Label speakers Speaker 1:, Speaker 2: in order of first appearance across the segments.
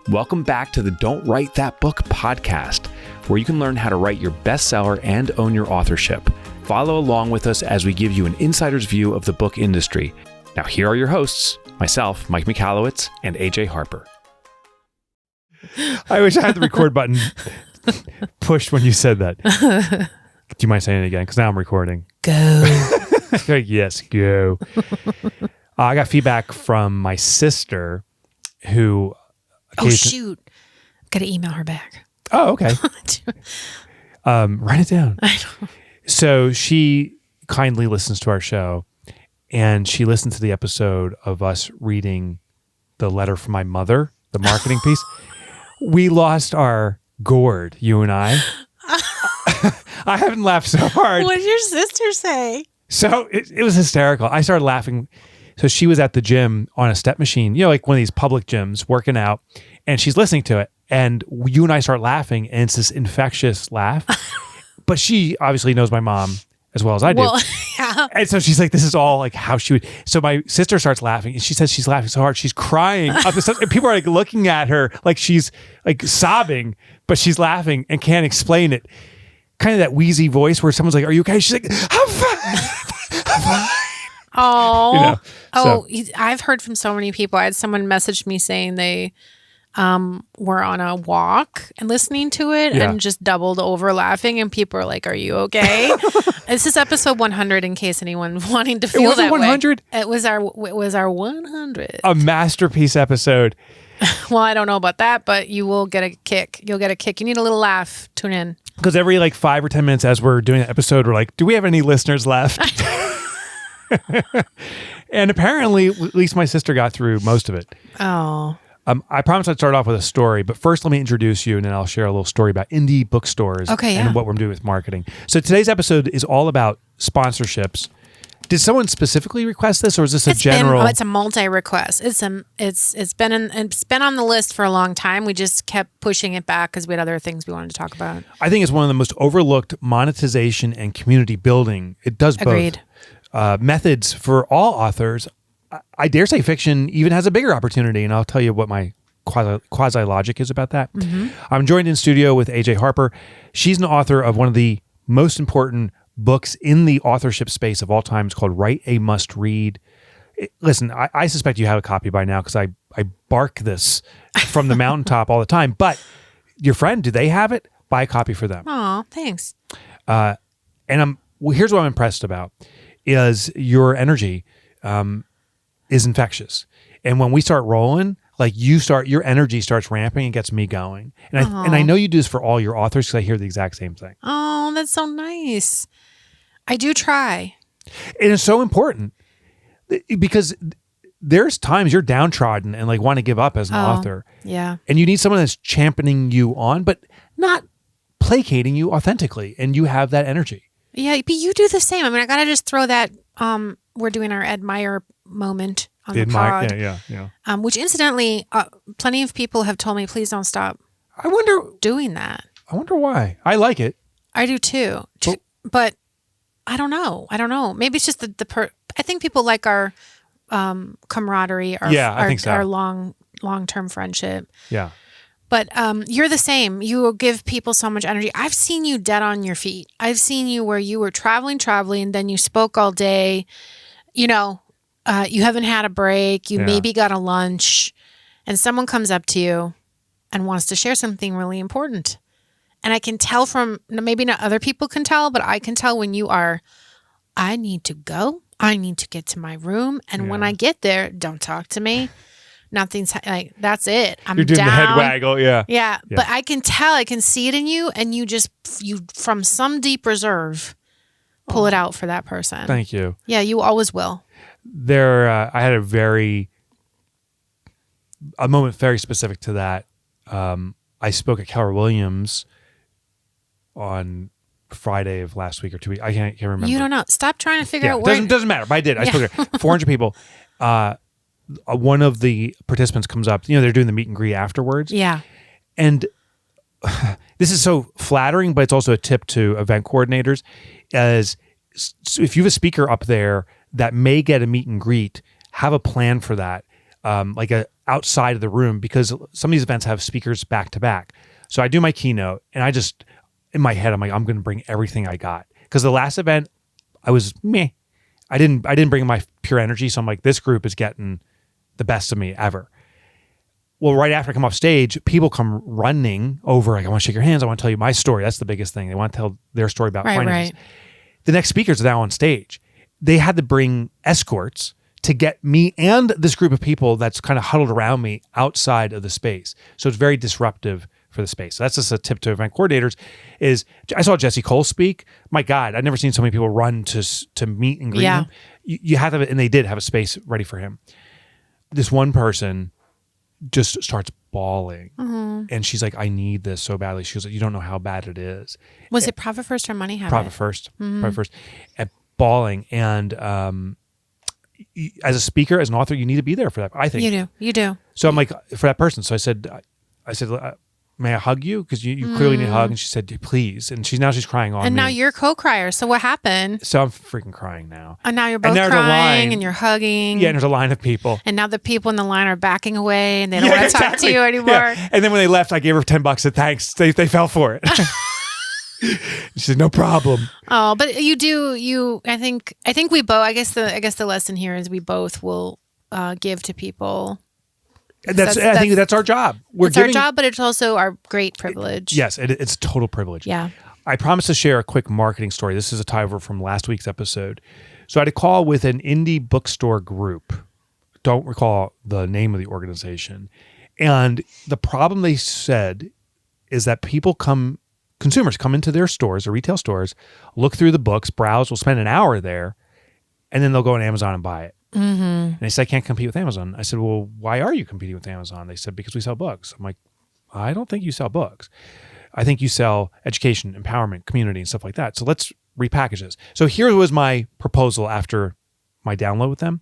Speaker 1: Welcome back to the Don't Write That Book podcast, where you can learn how to write your bestseller and own your authorship. Follow along with us as we give you an insider's view of the book industry. Now, here are your hosts, myself, Mike Michalowicz, and AJ Harper.
Speaker 2: I wish I had the record button pushed when you said that. Do you mind saying it again? Because now I'm recording.
Speaker 3: Go.
Speaker 2: Yes, go. I got feedback from my sister who...
Speaker 3: Oh, shoot. Got to email her back.
Speaker 2: Oh, okay. Write it down.
Speaker 3: I know.
Speaker 2: So she kindly listens to our show, and she listened to the episode of us reading the letter from my mother, the marketing piece. We lost our gourd, you and I. I haven't laughed so hard.
Speaker 3: What did your sister say?
Speaker 2: So it was hysterical. I started laughing. So she was at the gym on a step machine, you know, like one of these public gyms, working out, and she's listening to it. And you and I start laughing, and it's this infectious laugh. But she obviously knows my mom as well as I do.
Speaker 3: Well, yeah.
Speaker 2: And so she's like, this is all like how she would. So my sister starts laughing, and she says she's laughing so hard, she's crying up the steps, and people are like looking at her like she's like sobbing, but she's laughing and can't explain it. Kind of that wheezy voice where someone's like, "Are you okay?" She's like, "I'm fine. I'm fine."
Speaker 3: Oh,
Speaker 2: You know,
Speaker 3: I've heard from so many people. I had someone message me saying they were on a walk and listening to it and just doubled over laughing, and people are like, "Are you okay?" This is episode 100 in case anyone wanting to feel that
Speaker 2: 100?
Speaker 3: way. It was our 100.
Speaker 2: A masterpiece episode.
Speaker 3: Well, I don't know about that, but you will get a kick. You'll get a kick. You need a little laugh. Tune in.
Speaker 2: Because every like 5 or 10 minutes as we're doing the episode, we're like, do we have any listeners left? And apparently, at least my sister got through most of it.
Speaker 3: Oh.
Speaker 2: I promised I'd start off with a story, but first let me introduce you, and then I'll share a little story about indie bookstores and what we're doing with marketing. So today's episode is all about sponsorships. Did someone specifically request this, or is this a general?
Speaker 3: It's a multi-request. It's been on the list for a long time. We just kept pushing it back because we had other things we wanted to talk about.
Speaker 2: I think it's one of the most overlooked monetization and community building. It does both.
Speaker 3: Agreed.
Speaker 2: Methods for all authors. I dare say fiction even has a bigger opportunity, and I'll tell you what my quasi logic is about that.
Speaker 3: Mm-hmm.
Speaker 2: I'm joined in studio with AJ Harper. She's an author of one of the most important books in the authorship space of all time. It's called Write a Must Read. Listen, I suspect you have a copy by now because I bark this from the mountaintop all the time. But your friend, do they have it? Buy a copy for them.
Speaker 3: Aw, thanks.
Speaker 2: And here's what I'm impressed about is your energy is infectious. And when we start rolling, like your energy starts ramping and gets me going. And I know you do this for all your authors because I hear the exact same thing.
Speaker 3: Oh, that's so nice. I do try.
Speaker 2: And it's so important because there's times you're downtrodden and like want to give up as an author.
Speaker 3: Yeah.
Speaker 2: And you need someone that's championing you on, but not placating you authentically. And you have that energy.
Speaker 3: Yeah, but you do the same. I mean, I got to just throw that, we're doing our Admire moment on the pod.
Speaker 2: Yeah.
Speaker 3: Which incidentally, plenty of people have told me, please don't stop
Speaker 2: I wonder
Speaker 3: doing that.
Speaker 2: why. I like it.
Speaker 3: I do too.
Speaker 2: Well,
Speaker 3: but I don't know. Maybe it's just I think people like our camaraderie,
Speaker 2: I think so.
Speaker 3: our long-term friendship.
Speaker 2: Yeah.
Speaker 3: But you're the same. You will give people so much energy. I've seen you dead on your feet. I've seen you where you were traveling, then you spoke all day. You know, you haven't had a break. You maybe got a lunch, and someone comes up to you and wants to share something really important. And I can tell from, maybe not other people can tell, but I can tell when you are, I need to go. I need to get to my room. And when I get there, don't talk to me. Nothing's like, that's it. I'm
Speaker 2: You're doing
Speaker 3: down.
Speaker 2: the head waggle. Yeah.
Speaker 3: But I can tell, I can see it in you. And you from some deep reserve, pull it out for that person.
Speaker 2: Thank you.
Speaker 3: Yeah, you always will.
Speaker 2: I had a moment very specific to that. I spoke at Keller Williams on Friday of last week or 2 weeks. I can't remember.
Speaker 3: You don't know. Stop trying to figure out where.
Speaker 2: Doesn't matter. But I did. I spoke to 400 people. One of the participants comes up. You know, they're doing the meet and greet afterwards.
Speaker 3: Yeah.
Speaker 2: And this is so flattering, but it's also a tip to event coordinators. As if you have a speaker up there that may get a meet and greet, have a plan for that. Like outside of the room because some of these events have speakers back to back. So I do my keynote and I just, in my head, I'm like, I'm going to bring everything I got. Because the last event, I was meh. I didn't bring my pure energy. So I'm like, this group is getting the best of me ever. Well, right after I come off stage, people come running over. Like, I want to shake your hands. I want to tell you my story. That's the biggest thing. They want to tell their story about finances.
Speaker 3: Right.
Speaker 2: The next speakers are now on stage. They had to bring escorts to get me and this group of people that's kind of huddled around me outside of the space. So it's very disruptive for the space. So that's just a tip to event coordinators is I saw Jesse Cole speak. My God, I've never seen so many people run to meet and greet him. You have to, and they did have a space ready for him. This one person just starts bawling. And she's like, I need this so badly. She was like, you don't know how bad it is.
Speaker 3: Was it Profit First or Money Habit?
Speaker 2: Profit First. Profit First. And bawling. And as a speaker, as an author, you need to be there for that. I think.
Speaker 3: You do.
Speaker 2: So I'm like, for that person. So I said, may I hug you? Because you clearly need a hug. And she said, please. And she's crying on me.
Speaker 3: And now you're co-crier. So what happened?
Speaker 2: So I'm freaking crying now.
Speaker 3: And now you're both crying and you're hugging.
Speaker 2: Yeah, and there's a line of people.
Speaker 3: And now the people in the line are backing away and they don't want to talk to you anymore.
Speaker 2: Yeah. And then when they left, I gave her $10 and thanks. They fell for it. She said, no problem.
Speaker 3: Oh, but I think we both, I guess the lesson here is we both will give to people.
Speaker 2: I think that's our job.
Speaker 3: It's our job, but it's also our great privilege.
Speaker 2: Yes, it's total privilege.
Speaker 3: Yeah.
Speaker 2: I promised to share a quick marketing story. This is a tie over from last week's episode. So I had a call with an indie bookstore group. Don't recall the name of the organization. And the problem they said is that consumers come into their stores or retail stores, look through the books, browse, will spend an hour there, and then they'll go on Amazon and buy it. And they said, I can't compete with Amazon. I said, well, why are you competing with Amazon? They said, because we sell books. I'm like, I don't think you sell books. I think you sell education, empowerment, community, and stuff like that. So let's repackage this. So here was my proposal after my download with them.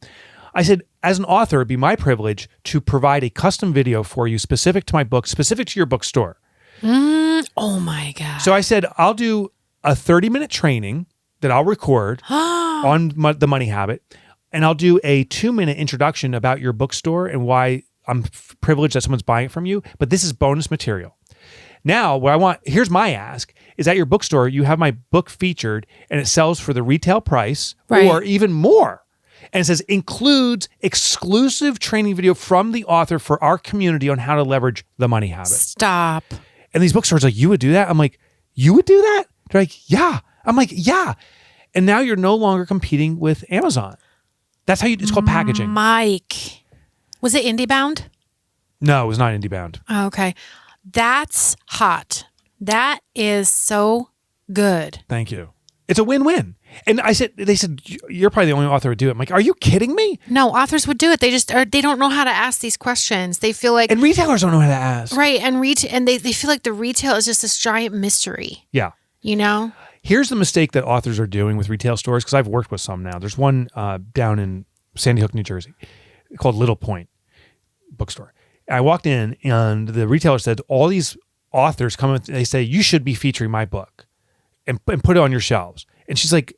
Speaker 2: I said, as an author, it'd be my privilege to provide a custom video for you specific to my book, specific to your bookstore.
Speaker 3: Oh my God.
Speaker 2: So I said, I'll do a 30-minute training that I'll record on the Money Habit. And I'll do a 2-minute introduction about your bookstore and why I'm privileged that someone's buying it from you. But this is bonus material. Now, here's my ask, is at your bookstore, you have my book featured and it sells for the retail price or even more. And it says, includes exclusive training video from the author for our community on how to leverage the Money Habit.
Speaker 3: Stop.
Speaker 2: And these bookstores are like, you would do that? I'm like, you would do that? They're like, yeah. I'm like, yeah. And now you're no longer competing with Amazon. That's how it's called packaging.
Speaker 3: Mike. Was it IndieBound?
Speaker 2: No, it was not IndieBound.
Speaker 3: Oh, okay. That's hot. That is so good.
Speaker 2: Thank you. It's a win-win. And they said, you're probably the only author who would do it. I'm like, are you kidding me?
Speaker 3: No, authors would do it. They don't know how to ask these questions. They feel like.
Speaker 2: And retailers don't know how to ask.
Speaker 3: Right. And they feel like the retail is just this giant mystery.
Speaker 2: Yeah.
Speaker 3: You know?
Speaker 2: Here's the mistake that authors are doing with retail stores, because I've worked with some now. There's one down in Sandy Hook, New Jersey, called Little Point Bookstore. I walked in, and the retailer said, all these authors come in, they say, you should be featuring my book and put it on your shelves. And she's like,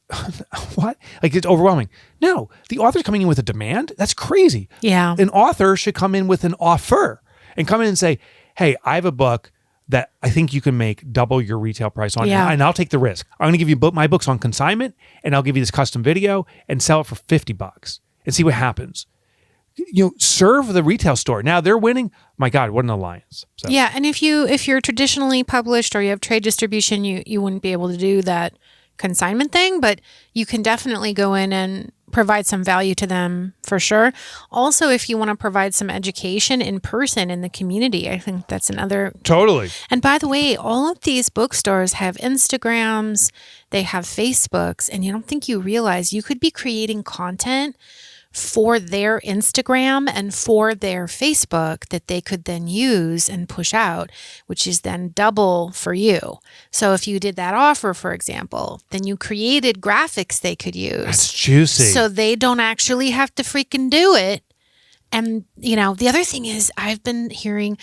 Speaker 2: what? Like, it's overwhelming. No, the author's coming in with a demand? That's crazy.
Speaker 3: Yeah.
Speaker 2: An author should come in with an offer and come in and say, hey, I have a book that I think you can make double your retail price on.
Speaker 3: Yeah.
Speaker 2: And I'll take the risk. I'm going to give you my books on consignment, and I'll give you this custom video and sell it for $50 and see what happens. Serve the retail store. Now they're winning. My God, what an alliance. So.
Speaker 3: Yeah. And if you're traditionally published or you have trade distribution, you wouldn't be able to do that consignment thing, but you can definitely go in and provide some value to them for sure. Also, if you want to provide some education in person in the community, I think that's another.
Speaker 2: Totally.
Speaker 3: And by the way, all of these bookstores have Instagrams, they have Facebooks, and you don't think you realize you could be creating content for their Instagram and for their Facebook that they could then use and push out, which is then double for you. So if you did that offer, for example, then you created graphics they could use.
Speaker 2: That's juicy.
Speaker 3: So they don't actually have to freaking do it. And, the other thing is I've been hearing,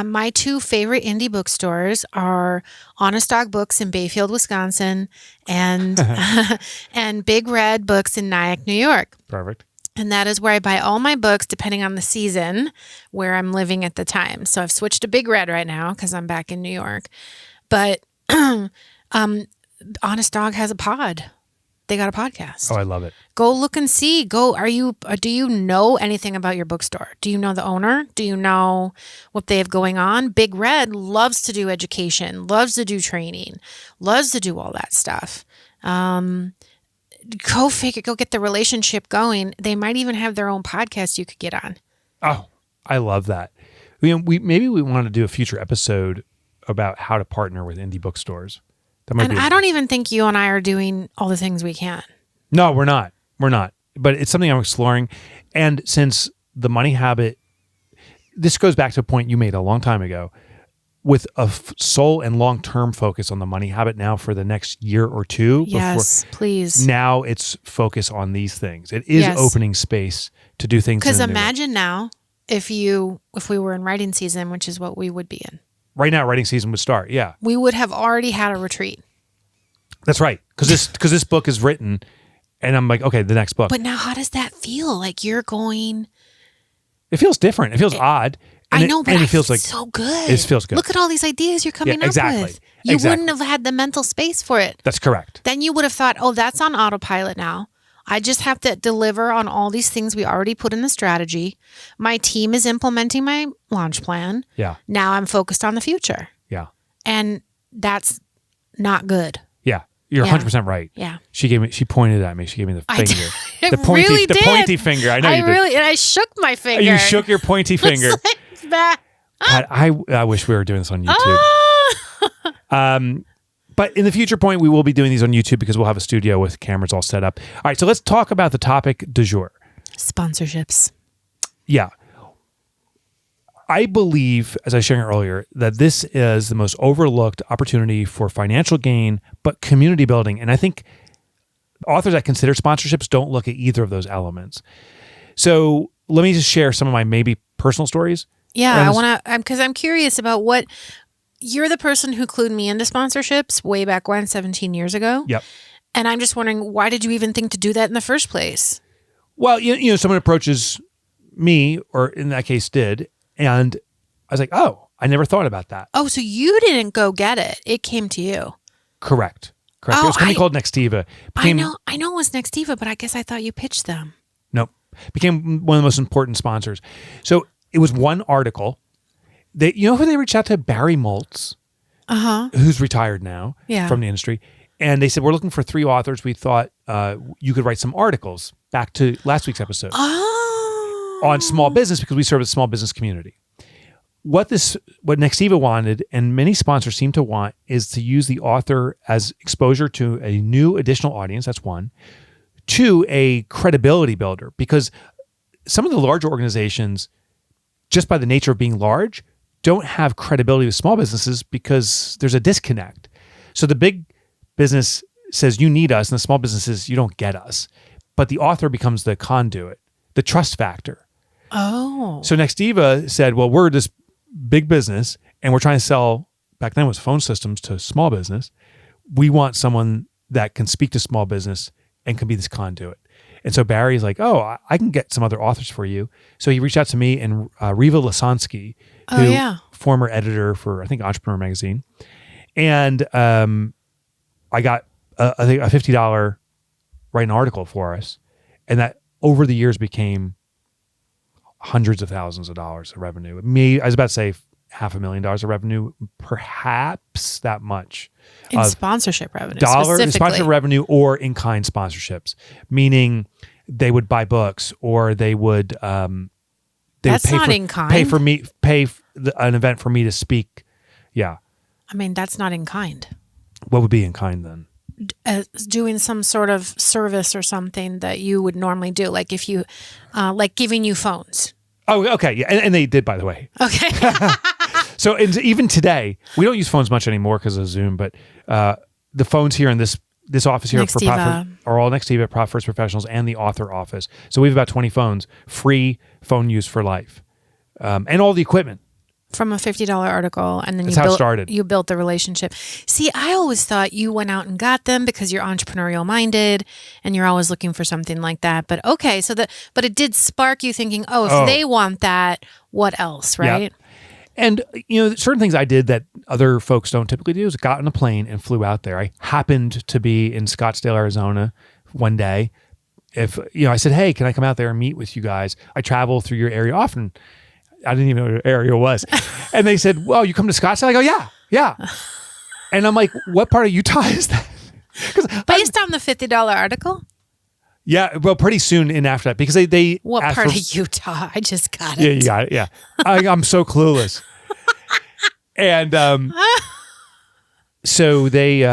Speaker 3: my two favorite indie bookstores are Honest Dog Books in Bayfield, Wisconsin, and and Big Red Books in Nyack, New York.
Speaker 2: Perfect.
Speaker 3: And that is where I buy all my books, depending on the season where I'm living at the time. So I've switched to Big Red right now because I'm back in New York. But Honest Dog has a pod. They got a podcast.
Speaker 2: Oh, I love it.
Speaker 3: Go look and see. Do you know anything about your bookstore? Do you know the owner? Do you know what they have going on? Big Red loves to do education, loves to do training, loves to do all that stuff. Go figure, go get the relationship going. They might even have their own podcast you could get on.
Speaker 2: Oh, I love that. Maybe we want to do a future episode about how to partner with indie bookstores.
Speaker 3: I don't even think you and I are doing all the things we can.
Speaker 2: No, we're not. We're not. But it's something I'm exploring. And since the money habit, this goes back to a point you made a long time ago, with a sole and long-term focus on the money habit now for the next year or two.
Speaker 3: Yes, please.
Speaker 2: Now it's focus on these things. It is opening space to do things.
Speaker 3: Because imagine now if we were in writing season, which is what we would be in.
Speaker 2: Right now, writing season would start. Yeah,
Speaker 3: we would have already had a retreat.
Speaker 2: That's right. Because this book is written, and I'm like, okay, the next book.
Speaker 3: But now, how does that feel? Like you're going.
Speaker 2: It feels different. It feels odd.
Speaker 3: I know, but
Speaker 2: it feels like
Speaker 3: so good.
Speaker 2: It feels good.
Speaker 3: Look at all these ideas you're coming up with. You wouldn't have had the mental space for it.
Speaker 2: That's correct.
Speaker 3: Then you would have thought, oh, that's on autopilot now. I just have to deliver on all these things we already put in the strategy. My team is implementing my launch plan.
Speaker 2: Yeah.
Speaker 3: Now I'm focused on the future.
Speaker 2: Yeah.
Speaker 3: And that's not good.
Speaker 2: Yeah. You're 100% right.
Speaker 3: Yeah.
Speaker 2: She pointed at me. She gave me the finger.
Speaker 3: The
Speaker 2: pointy finger. I know you did.
Speaker 3: And I shook my finger.
Speaker 2: You shook your pointy finger.
Speaker 3: It's like,
Speaker 2: God, I wish we were doing this on YouTube. But in the future point, we will be doing these on YouTube because we'll have a studio with cameras all set up. All right, so let's talk about the topic du jour.
Speaker 3: Sponsorships.
Speaker 2: Yeah. I believe, as I was sharing earlier, that this is the most overlooked opportunity for financial gain, but community building. And I think authors that consider sponsorships don't look at either of those elements. So let me just share some of my maybe personal stories.
Speaker 3: Yeah, I want to, because I'm curious about what, you're the person who clued me into sponsorships way back when, 17 years ago.
Speaker 2: Yep.
Speaker 3: And I'm just wondering, why did you even think to do that in the first place?
Speaker 2: Well, you know, someone approaches me, or in that case did, and I was like, oh, I never thought about that.
Speaker 3: Oh, so you didn't go get it. It came to you.
Speaker 2: Correct.
Speaker 3: Oh,
Speaker 2: it was a company called Nextiva.
Speaker 3: I know it was Nextiva, but I guess I thought you pitched them.
Speaker 2: Nope. Became one of the most important sponsors. So it was one article. You know who they reached out to? Barry Moltz, who's retired now from the industry. And they said, we're looking for 3 authors. We thought you could write some articles, back to last week's episode, on small business, because we serve the small business community. What Nextiva wanted, and many sponsors seem to want, is to use the author as exposure to a new additional audience. That's one. 2, a credibility builder, because some of the larger organizations, just by the nature of being large, don't have credibility with small businesses because there's a disconnect. So the big business says, you need us, and the small business says, you don't get us. But the author becomes the conduit, the trust factor.
Speaker 3: Oh.
Speaker 2: So Nextiva said, well, we're this big business, and we're trying to sell, back then it was phone systems, to small business. We want someone that can speak to small business and can be this conduit. And so Barry's like, oh, I can get some other authors for you. So he reached out to me and Riva Lasansky, former editor for, I think, Entrepreneur Magazine. And I got, I think, a $50 write an article for us. And that over the years became hundreds of thousands of dollars of revenue. I was about to say $500,000 of revenue, perhaps that much.
Speaker 3: In sponsorship revenue,
Speaker 2: sponsorship revenue, or in-kind sponsorships, meaning they would buy books, or they would
Speaker 3: that's not in kind.
Speaker 2: Pay an event for me to speak. Yeah.
Speaker 3: I mean, that's not in kind.
Speaker 2: What would be in kind then?
Speaker 3: Doing some sort of service or something that you would normally do, like if you, like giving you phones.
Speaker 2: Oh, okay. Yeah. And they did, by the way.
Speaker 3: Okay.
Speaker 2: So even today, we don't use phones much anymore because of Zoom, but the phones here in this office here are all Nextiva, Profit First Professionals, and the author office. So we have about 20 phones, free phone use for life, and all the equipment
Speaker 3: from a $50 article, and then
Speaker 2: That's how it started.
Speaker 3: You built the relationship. See, I always thought you went out and got them because you're entrepreneurial minded and you're always looking for something like that. But okay, but it did spark you thinking, if they want that, what else, right?
Speaker 2: Yep. And, certain things I did that other folks don't typically do is got on a plane and flew out there. I happened to be in Scottsdale, Arizona one day. I said, hey, can I come out there and meet with you guys? I travel through your area often. I didn't even know what area it was. And they said, well, you come to Scottsdale? I go, yeah. And I'm like, what part of Utah is that?
Speaker 3: Based on the $50 article?
Speaker 2: Yeah, well, pretty soon in after that, because they
Speaker 3: what
Speaker 2: asked
Speaker 3: part
Speaker 2: for,
Speaker 3: of Utah? I just got
Speaker 2: Yeah,
Speaker 3: it.
Speaker 2: you got it, yeah. I'm so clueless. And so they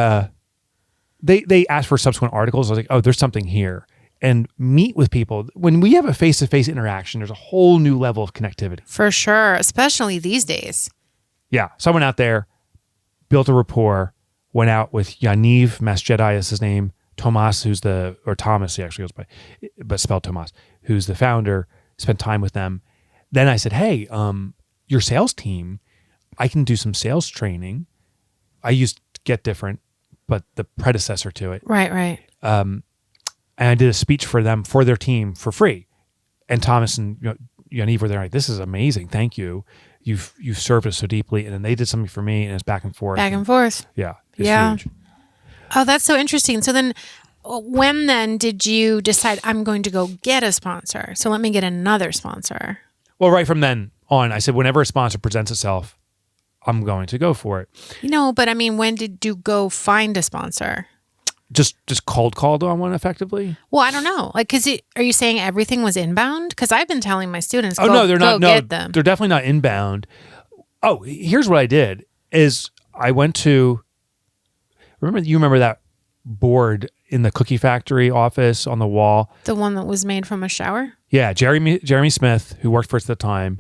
Speaker 2: asked for subsequent articles. I was like, oh, there's something here. And meet with people. When we have a face-to-face interaction, there's a whole new level of connectivity.
Speaker 3: For sure, especially these days.
Speaker 2: Yeah. So I went out there, built a rapport, went out with Yaniv Masjedi is his name, Thomas, Thomas, he actually goes by, but spelled Thomas, who's the founder, spent time with them. Then I said, hey, your sales team, I can do some sales training. I used Get Different, but the predecessor to it.
Speaker 3: Right.
Speaker 2: And I did a speech for them, for their team, for free. And Thomas and Yaniv were there like, this is amazing. Thank you. You've served us so deeply. And then they did something for me, and it's back and forth.
Speaker 3: Back and forth.
Speaker 2: Yeah. It's huge.
Speaker 3: Oh, that's so interesting. So then when then did you decide I'm going to go get a sponsor? So let me get another sponsor.
Speaker 2: Well, right from then on, I said, whenever a sponsor presents itself, I'm going to go for it.
Speaker 3: But I mean, when did you go find a sponsor?
Speaker 2: Just called on one effectively?
Speaker 3: Well, I don't know. Like, are you saying everything was inbound? Because I've been telling my students,
Speaker 2: they're not.
Speaker 3: Get them.
Speaker 2: They're definitely not inbound. Oh, here's what I did is I went to, remember that board in the Cookie Factory office on the wall?
Speaker 3: The one that was made from a shower?
Speaker 2: Yeah. Jeremy Smith, who worked for us at the time,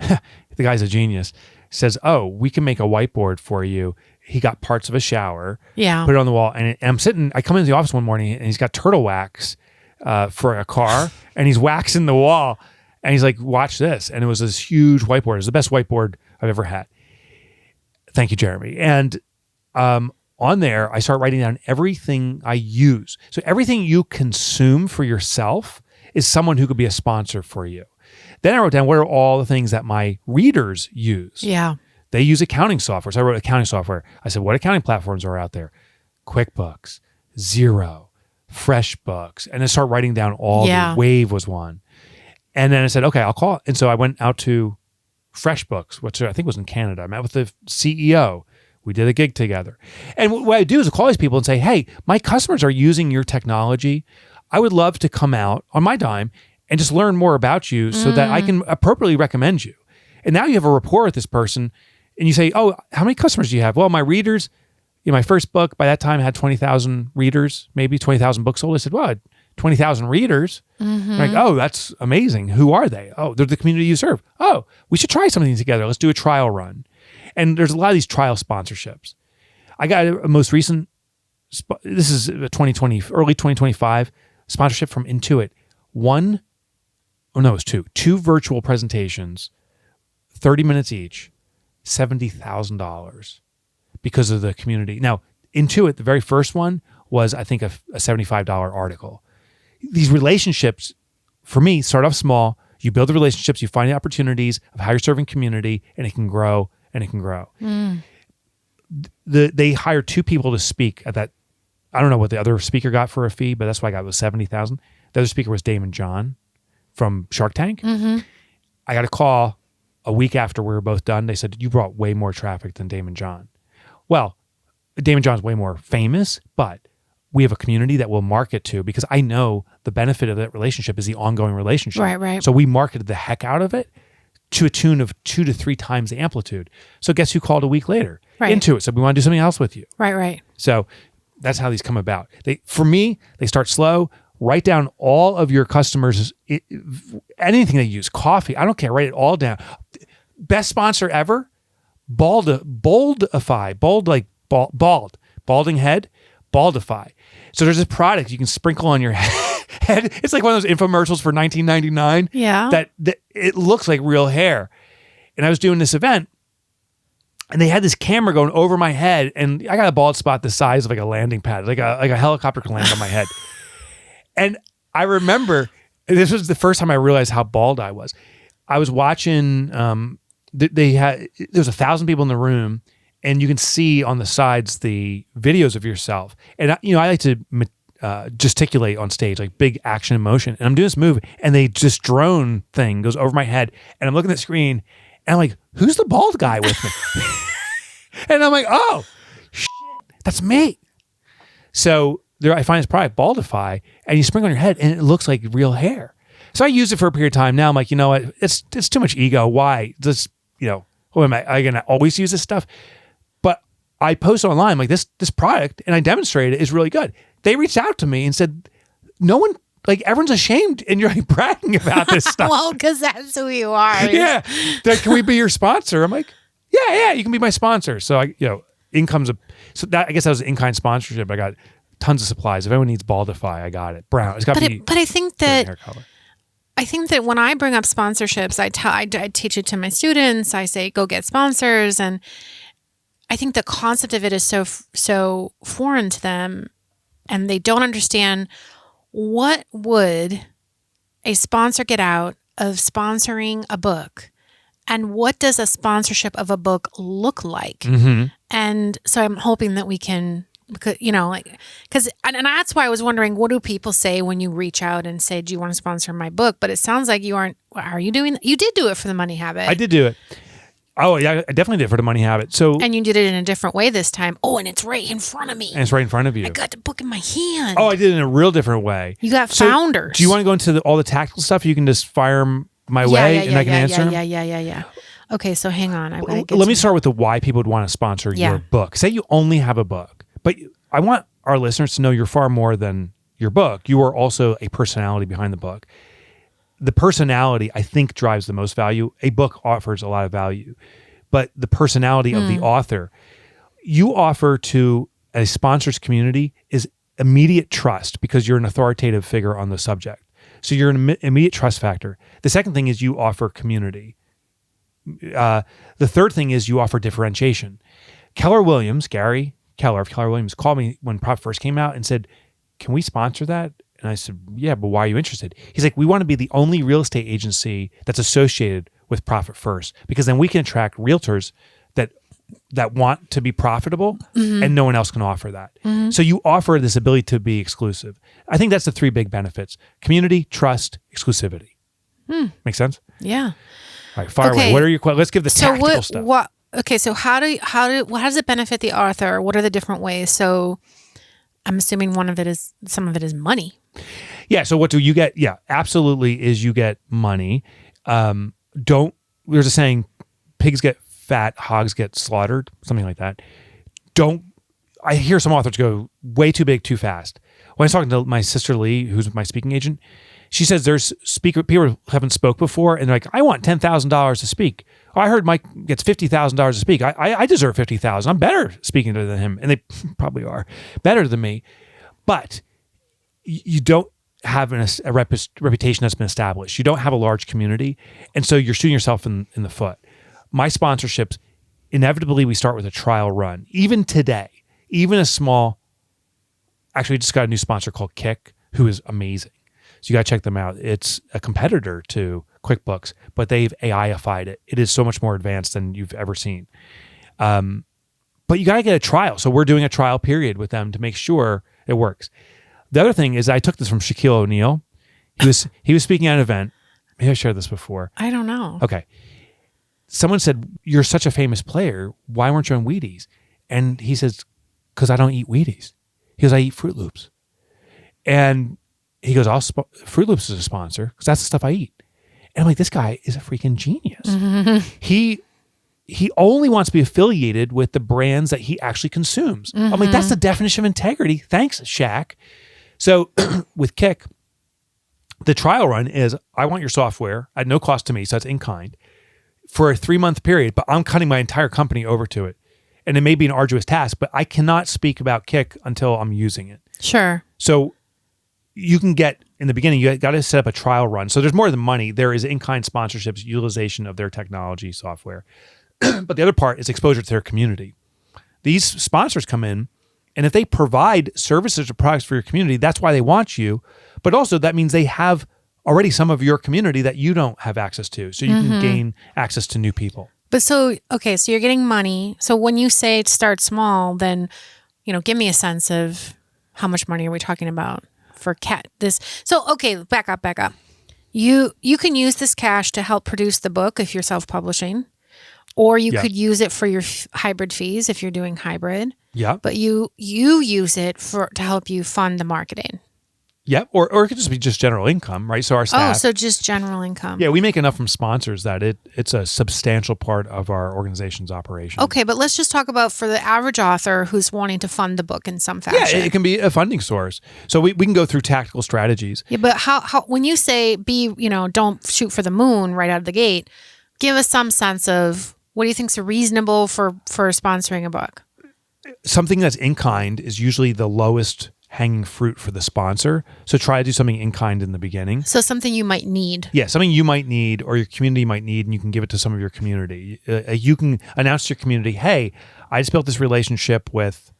Speaker 2: the guy's a genius, says, oh, we can make a whiteboard for you. He got parts of a shower, put it on the wall, and I come into the office one morning, and he's got turtle wax for a car, and he's waxing the wall, and he's like, watch this. And it was this huge whiteboard. It was the best whiteboard I've ever had. Thank you, Jeremy. And on there, I start writing down everything I use. So everything you consume for yourself is someone who could be a sponsor for you. Then I wrote down what are all the things that my readers use.
Speaker 3: Yeah.
Speaker 2: They use accounting software. So I wrote accounting software. I said, what accounting platforms are out there? QuickBooks, Xero, FreshBooks. And then start writing down all the Wave was one. And then I said, okay, I'll call. And so I went out to FreshBooks, which I think was in Canada. I met with the CEO. We did a gig together. And what I do is I call these people and say, hey, my customers are using your technology. I would love to come out on my dime and just learn more about you so that I can appropriately recommend you. And now you have a rapport with this person. And you say, oh, how many customers do you have? Well, my readers, my first book by that time had 20,000 readers, maybe 20,000 books sold. I said, well, 20,000 readers. Mm-hmm. Like, oh, that's amazing. Who are they? Oh, they're the community you serve. Oh, we should try something together. Let's do a trial run. And there's a lot of these trial sponsorships. I got a most recent, this is 2020, early 2025, sponsorship from Intuit. It was two virtual presentations, 30 minutes each. $70,000 because of the community. Now, Intuit, the very first one was, I think, a $75 article. These relationships, for me, start off small. You build the relationships, you find the opportunities of how you're serving community, and it can grow, and it can grow. They hired two people to speak at that. I don't know what the other speaker got for a fee, but that's what I got was $70,000. The other speaker was Damon John from Shark Tank. Mm-hmm. I got a call a week after we were both done. They said, you brought way more traffic than Damon John. Well, Damon John's way more famous, but we have a community that we'll market to because I know the benefit of that relationship is the ongoing relationship.
Speaker 3: Right.
Speaker 2: So we marketed the heck out of it to a tune of 2 to 3 times the amplitude. So guess who called a week later?
Speaker 3: Right.
Speaker 2: Intuit said, we want to do something else with you.
Speaker 3: Right.
Speaker 2: So that's how these come about. For me, they start slow. Write down all of your customers, anything they use, coffee, I don't care, write it all down. Best sponsor ever, Boldify, balding head, Baldify. So there's this product you can sprinkle on your head. It's like one of those infomercials for $19.99.
Speaker 3: Yeah.
Speaker 2: That it looks like real hair. And I was doing this event And they had this camera going over my head, and I got a bald spot the size of like a landing pad, like a helicopter can land on my head. And I remember this was the first time I realized how bald I was. I was watching. There was 1,000 people in the room, and you can see on the sides the videos of yourself. And I like to gesticulate on stage, like big action and motion. And I'm doing this move, and this drone thing goes over my head, and I'm looking at the screen, and I'm like, "Who's the bald guy with me?" And I'm like, "Oh, shit, that's me." So there, I find this product, Baldify, and you sprinkle on your head, and it looks like real hair. So I used it for a period of time. Now I'm like, you know what? It's too much ego. Why? Just, am I going to always use this stuff? But I post online like this product, and I demonstrated it is really good. They reached out to me and said, no one, like everyone's ashamed, and you're like bragging about this stuff.
Speaker 3: Well, because that's who you are.
Speaker 2: Yeah. They're like, can we be your sponsor? I'm like, yeah, you can be my sponsor. So I guess that was an in-kind sponsorship. I got tons of supplies. If anyone needs Baldify, I got it. Brown. It's got to be.
Speaker 3: But I think that
Speaker 2: hair color.
Speaker 3: I think that when I bring up sponsorships, I teach it to my students. I say, go get sponsors. And I think the concept of it is so foreign to them, and they don't understand what would a sponsor get out of sponsoring a book, and what does a sponsorship of a book look like?
Speaker 2: Mm-hmm.
Speaker 3: And so I'm hoping that we can, and that's why I was wondering, what do people say when you reach out and say, do you want to sponsor my book? But it sounds like you aren't. Are you doing that? You did do it for the Money Habit.
Speaker 2: I did do it. Oh, yeah, I definitely did it for the Money Habit. So,
Speaker 3: and you did it in a different way this time. Oh, and it's right in front of me.
Speaker 2: And it's right in front of you.
Speaker 3: I got the book in my hand.
Speaker 2: Oh, I did it in a real different way.
Speaker 3: You got founders.
Speaker 2: Do you want to go into all the tactical stuff? You can just fire them my way, and I can answer them?
Speaker 3: Yeah. Okay, so hang on.
Speaker 2: Let me start with the why people would want to sponsor your book. Say you only have a book, but I want our listeners to know you're far more than your book. You are also a personality behind the book. The personality, I think, drives the most value. A book offers a lot of value, but the personality of the author, you offer to a sponsor's community is immediate trust because you're an authoritative figure on the subject. So you're an immediate trust factor. The second thing is you offer community. The third thing is you offer differentiation. Gary Keller of Keller Williams called me when Profit first came out and said, can we sponsor that? And I said, yeah, but why are you interested? He's like, we want to be the only real estate agency that's associated with Profit First, because then we can attract realtors that want to be profitable, and no one else can offer that. So you offer this ability to be exclusive. I think that's the three big benefits: community, trust, exclusivity. Make sense?
Speaker 3: Yeah.
Speaker 2: All right, fire away. What are your questions? Let's give the tactical stuff.
Speaker 3: Okay, so how does it benefit the author? What are the different ways? So I'm assuming some of it is money.
Speaker 2: Yeah. So what do you get? Yeah, absolutely. Is you get money. There's a saying, pigs get fat, hogs get slaughtered, something like that. I hear some authors go way too big, too fast. When I was talking to my sister Lee, who's my speaking agent, she says there's people who haven't spoke before, and they're like, I want $10,000 to speak. Oh, I heard Mike gets $50,000 to speak. I deserve $50,000. I'm better speaking than him, and they probably are better than me. But you don't have a reputation that's been established. You don't have a large community, and so you're shooting yourself in the foot. My sponsorships, inevitably, we start with a trial run. Even today, even a small. Actually, we just got a new sponsor called Kick, who is amazing. So you got to check them out. It's a competitor to QuickBooks, but they've AI-ified it. It is so much more advanced than you've ever seen. But you got to get a trial. So we're doing a trial period with them to make sure it works. The other thing is I took this from Shaquille O'Neal. He was speaking at an event. Maybe I shared this before.
Speaker 3: I don't know.
Speaker 2: Okay. Someone said, you're such a famous player. Why weren't you on Wheaties? And he says, because I don't eat Wheaties. He goes, I eat Fruit Loops. And he goes, Fruit Loops is a sponsor because that's the stuff I eat. And I'm like, this guy is a freaking genius. Mm-hmm. He only wants to be affiliated with the brands that he actually consumes. Mm-hmm. I'm like, that's the definition of integrity. Thanks, Shaq. So with Kick, the trial run is, I want your software at no cost to me, so that's in kind, for a 3-month period, but I'm cutting my entire company over to it. And it may be an arduous task, but I cannot speak about Kick until I'm using it.
Speaker 3: Sure.
Speaker 2: So you can get, in the beginning, you got to set up a trial run. So there's more than money. There is in-kind sponsorships, utilization of their technology software. But the other part is exposure to their community. These sponsors come in, and if they provide services or products for your community, that's why they want you. But also that means they have already some of your community that you don't have access to. So you can gain access to new people.
Speaker 3: But so you're getting money. So when you say start small, then, give me a sense of how much money are we talking about for this. So, okay, back up. You can use this cash to help produce the book if you're self-publishing, or you could use it for your hybrid fees if you're doing hybrid.
Speaker 2: Yeah.
Speaker 3: But you use it to help you fund the marketing.
Speaker 2: Yeah, or it could just be just general income, right? So our staff.
Speaker 3: Oh, so just general income.
Speaker 2: Yeah, we make enough from sponsors that it's a substantial part of our organization's operation.
Speaker 3: Okay, but let's just talk about for the average author who's wanting to fund the book in some fashion.
Speaker 2: Yeah, it can be a funding source. So we can go through tactical strategies.
Speaker 3: Yeah, but how when you say don't shoot for the moon right out of the gate, give us some sense of what do you think is reasonable for sponsoring a book?
Speaker 2: Something that's in kind is usually the lowest hanging fruit for the sponsor. So try to do something in kind in the beginning.
Speaker 3: So something you might need.
Speaker 2: Yeah, something you might need or your community might need, and you can give it to some of your community. You can announce to your community, hey, I just built this relationship with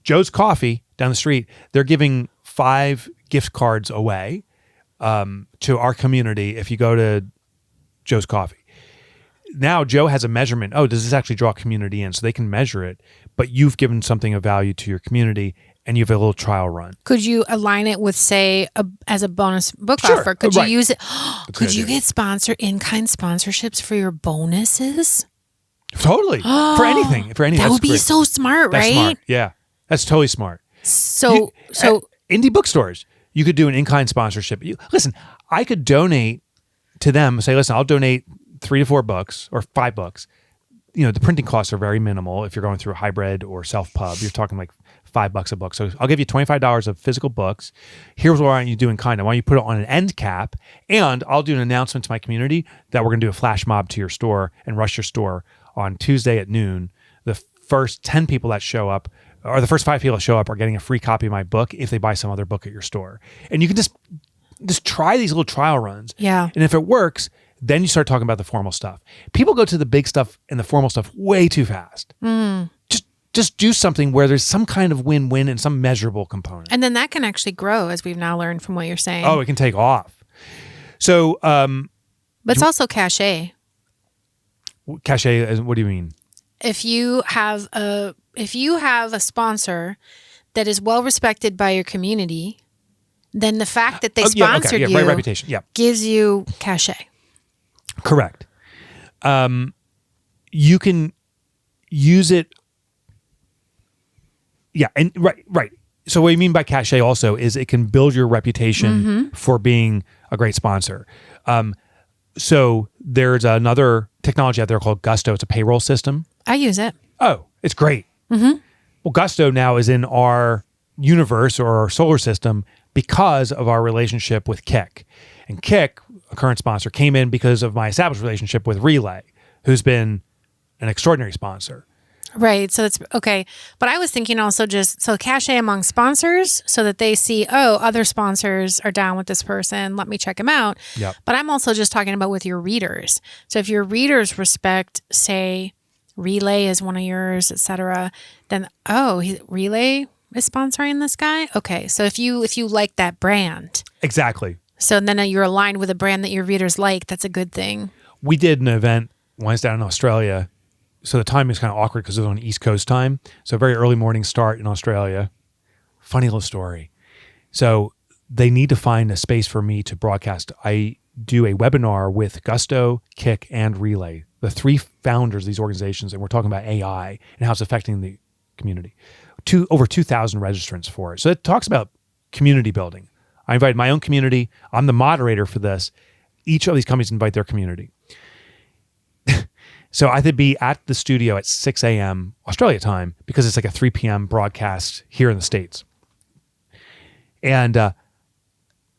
Speaker 2: Joe's Coffee down the street. They're giving 5 gift cards away to our community if you go to Joe's Coffee. Now Joe has a measurement. Oh, does this actually draw community in? So they can measure it, but you've given something of value to your community and you have a little trial run.
Speaker 3: Could you align it with, say, as a bonus book
Speaker 2: Sure,
Speaker 3: offer? Could you
Speaker 2: right.
Speaker 3: use it? Could you get in-kind sponsorships for your bonuses?
Speaker 2: Totally. For anything.
Speaker 3: That would be
Speaker 2: great.
Speaker 3: so smart,
Speaker 2: That's
Speaker 3: right?
Speaker 2: smart. Yeah. That's totally smart.
Speaker 3: So
Speaker 2: indie bookstores, you could do an in-kind sponsorship. Listen, I could donate to them, say, listen, I'll donate 3 to 4 books or 5 books. The printing costs are very minimal. If you're going through a hybrid or self-pub, you're talking like $5 a book. So I'll give you $25 of physical books. Here's what I want you to do in kind. I want you to put it on an end cap, and I'll do an announcement to my community that we're going to do a flash mob to your store and rush your store on Tuesday at noon. The first 10 people that show up, or the first 5 people that show up, are getting a free copy of my book if they buy some other book at your store. And you can just try these little trial runs.
Speaker 3: Yeah.
Speaker 2: And if it works, then you start talking about the formal stuff. People go to the big stuff and the formal stuff way too fast. Just do something where there's some kind of win-win and some measurable component.
Speaker 3: and then that can actually grow, as we've now learned from what you're saying.
Speaker 2: Oh, it can take off. So,
Speaker 3: but it's also cachet.
Speaker 2: cachet, what do you mean?
Speaker 3: If you have a sponsor that is well respected by your community, then the fact that they sponsored you
Speaker 2: right, reputation. Yeah.
Speaker 3: gives you cachet.
Speaker 2: Correct. You can use it. Yeah, and right. So what you mean by cachet also is it can build your reputation for being a great sponsor. So there's another technology out there called Gusto. It's a payroll system.
Speaker 3: I use it.
Speaker 2: Oh, it's great. Well, Gusto now is in our universe or our solar system because of our relationship with Kik. And Kik, a current sponsor, came in because of my established relationship with Relay, who's been an extraordinary sponsor.
Speaker 3: Right. So it's okay. But I was thinking also so cachet among sponsors so that they see, other sponsors are down with this person. Let me check him out.
Speaker 2: Yep.
Speaker 3: But I'm also just talking about with your readers. So if your readers respect, say, Relay is one of yours, etc., then, Relay is sponsoring this guy? Okay. So if you like that brand.
Speaker 2: Exactly.
Speaker 3: So then you're aligned with a brand that your readers like. That's a good thing.
Speaker 2: We did an event once down in Australia. So the timing is kind of awkward because it was on East Coast time. So very early morning start in Australia. Funny little story. So they need to find a space for me to broadcast. I do a webinar with Gusto, Kik, and Relay, the 3 founders of these organizations, and we're talking about AI and how it's affecting the community. Over 2,000 registrants for it. So it talks about community building. I invited my own community. I'm the moderator for this. Each of these companies invite their community. So I had to be at the studio at 6 a.m. Australia time because it's like a 3 p.m. broadcast here in the States. And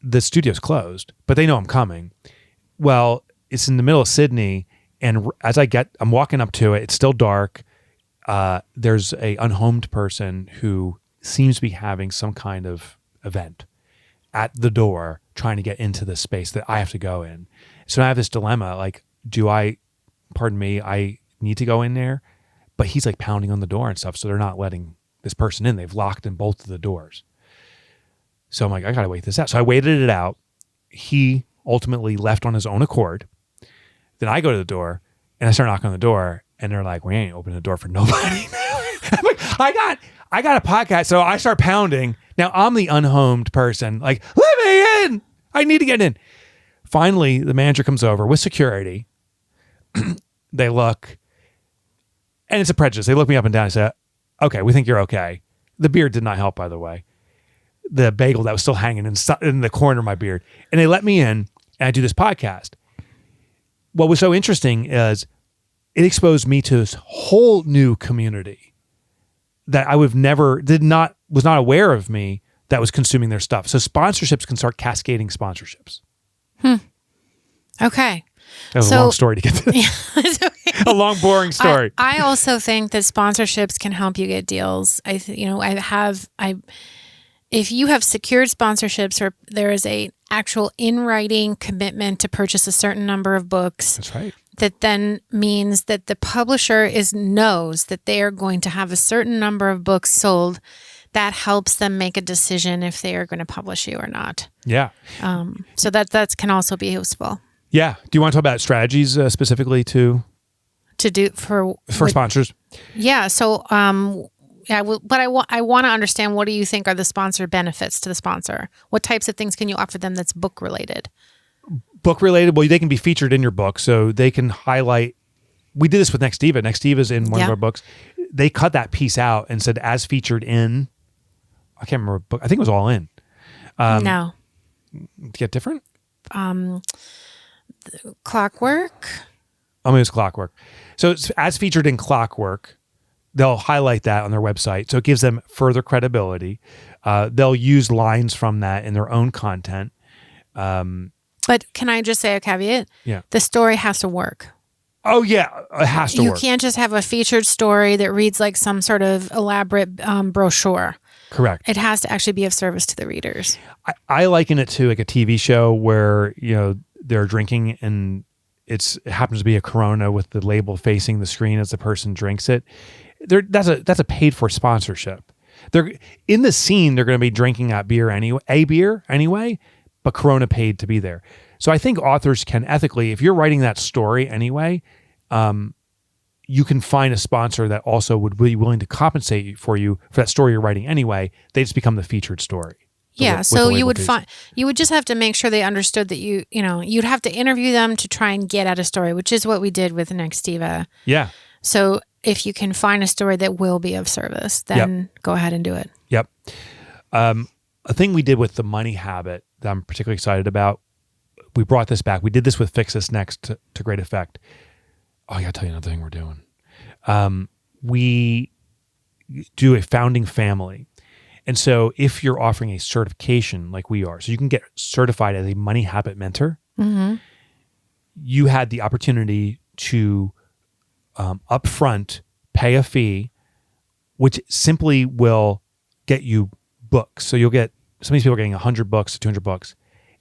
Speaker 2: the studio's closed, but they know I'm coming. Well, it's in the middle of Sydney, and as I'm walking up to it, it's still dark. There's a unhomed person who seems to be having some kind of event at the door trying to get into the space that I have to go in. So I have this dilemma, like, pardon me, I need to go in there, but he's like pounding on the door and stuff. So they're not letting this person in. They've locked and bolted the doors. So I'm like, I got to wait this out. So I waited it out. He ultimately left on his own accord. Then I go to the door and I start knocking on the door and they're like, we ain't opening the door for nobody. I'm like, I got a podcast. So I start pounding. Now I'm the unhomed person. Like, let me in. I need to get in. Finally, the manager comes over with security. They look, and it's a prejudice. They look me up and down and say, okay, we think you're okay. The beard did not help, by the way. The bagel that was still hanging in the corner of my beard. And they let me in, and I do this podcast. What was so interesting is it exposed me to this whole new community that I was not aware of me that was consuming their stuff. So sponsorships can start cascading sponsorships.
Speaker 3: Okay.
Speaker 2: That was a long story to get to.
Speaker 3: It's okay.
Speaker 2: A long, boring story.
Speaker 3: I also think that sponsorships can help you get deals. If you have secured sponsorships or there is a actual in writing commitment to purchase a certain number of books,
Speaker 2: That's right.
Speaker 3: that then means that the publisher knows that they are going to have a certain number of books sold. That helps them make a decision if they are going to publish you or not.
Speaker 2: Yeah.
Speaker 3: So that can also be useful.
Speaker 2: Yeah. Do you want to talk about strategies specifically to
Speaker 3: do for
Speaker 2: sponsors?
Speaker 3: Yeah. So, but I want to understand, what do you think are the sponsor benefits to the sponsor? What types of things can you offer them that's book related?
Speaker 2: Book related. Well, they can be featured in your book, so they can highlight. We did this with Next Diva. Next Diva's in one of our books. They cut that piece out and said as featured in. I can't remember what book. I think it was All In.
Speaker 3: No.
Speaker 2: Get different.
Speaker 3: Clockwork.
Speaker 2: I mean, it's Clockwork. So it's as featured in Clockwork. They'll highlight that on their website. So it gives them further credibility. They'll use lines from that in their own content.
Speaker 3: But can I just say a caveat?
Speaker 2: Yeah.
Speaker 3: The story has to work.
Speaker 2: Oh, yeah. It has to work.
Speaker 3: You can't just have a featured story that reads like some sort of elaborate brochure.
Speaker 2: Correct.
Speaker 3: It has to actually be of service to the readers.
Speaker 2: I liken it to like a TV show where, they're drinking and it happens to be a Corona with the label facing the screen as the person drinks it. That's a paid for sponsorship. They're in the scene. They're going to be drinking a beer anyway, but Corona paid to be there. So I think authors can ethically, if you're writing that story anyway, you can find a sponsor that also would be willing to compensate for that story you're writing anyway. They just become the featured story.
Speaker 3: Yeah, so you would just have to make sure they understood that you'd have to interview them to try and get at a story, which is what we did with Next Diva.
Speaker 2: Yeah.
Speaker 3: So if you can find a story that will be of service, then go ahead and do it.
Speaker 2: Yep. A thing we did with the money habit that I'm particularly excited about, we brought this back. We did this with Fix This Next to great effect. Oh, I got to tell you another thing we're doing. We do a founding family. And so if you're offering a certification like we are, so you can get certified as a money habit mentor, you had the opportunity to upfront pay a fee, which simply will get you books. So you'll get, some of these people are getting 100 books to 200 books,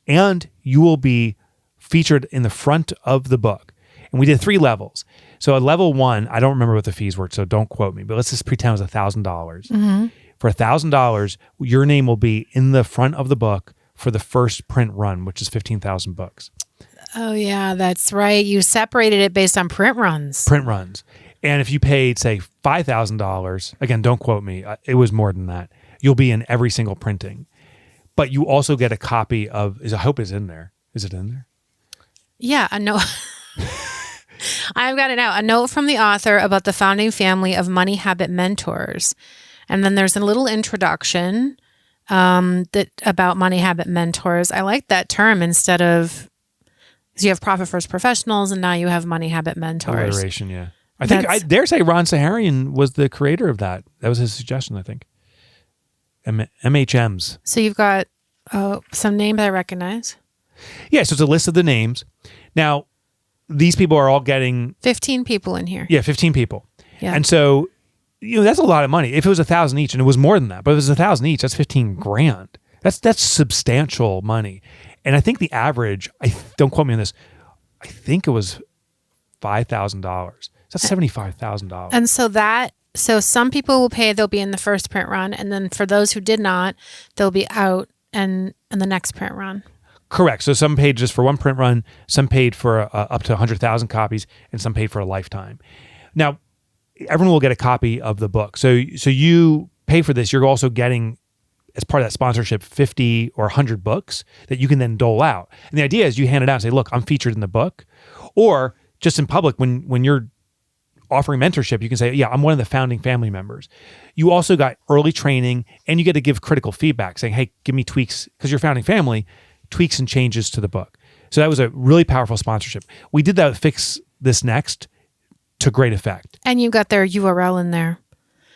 Speaker 2: and you will be featured in the front of the book. And we did 3 levels. So at level 1, I don't remember what the fees were, so don't quote me, but let's just pretend it was $1,000. For $1,000, your name will be in the front of the book for the first print run, which is 15,000 books.
Speaker 3: Oh, yeah, that's right. You separated it based on print runs.
Speaker 2: Print runs. And if you paid, say, $5,000, again, don't quote me, it was more than that, you'll be in every single printing. But you also get a copy of, I hope it's in there. Is it in there?
Speaker 3: Yeah, a note. I've got it now. A note from the author about the founding family of money habit mentors. And then there's a little introduction about money habit mentors. I like that term instead of, because you have Profit First Professionals and now you have money habit mentors.
Speaker 2: Alliteration, yeah. I dare say Ron Saharian was the creator of that. That was his suggestion, I think. MHMs.
Speaker 3: So you've got some names I recognize.
Speaker 2: Yeah, so it's a list of the names. Now, these people are all getting
Speaker 3: 15 people in here.
Speaker 2: Yeah, 15 people.
Speaker 3: Yeah.
Speaker 2: And so, that's a lot of money. If it was 1,000 each, and it was more than that, but if it was 1,000 each, that's 15 grand. That's substantial money. And I think the average, don't quote me on this, I think it was $5,000 So that's $75,000.
Speaker 3: And so some people will pay, they'll be in the first print run. And then for those who did not, they'll be out and in the next print run.
Speaker 2: Correct. So some paid just for one print run, some paid for up to 100,000 copies, and some paid for a lifetime. Now, everyone will get a copy of the book. So you pay for this. You're also getting, as part of that sponsorship, 50 or 100 books that you can then dole out. And the idea is you hand it out and say, look, I'm featured in the book. Or just in public, when you're offering mentorship, you can say, yeah, I'm one of the founding family members. You also got early training, and you get to give critical feedback saying, hey, give me tweaks, because you're founding family, tweaks and changes to the book. So that was a really powerful sponsorship. We did that with Fix This Next to great effect.
Speaker 3: And you got their URL in there.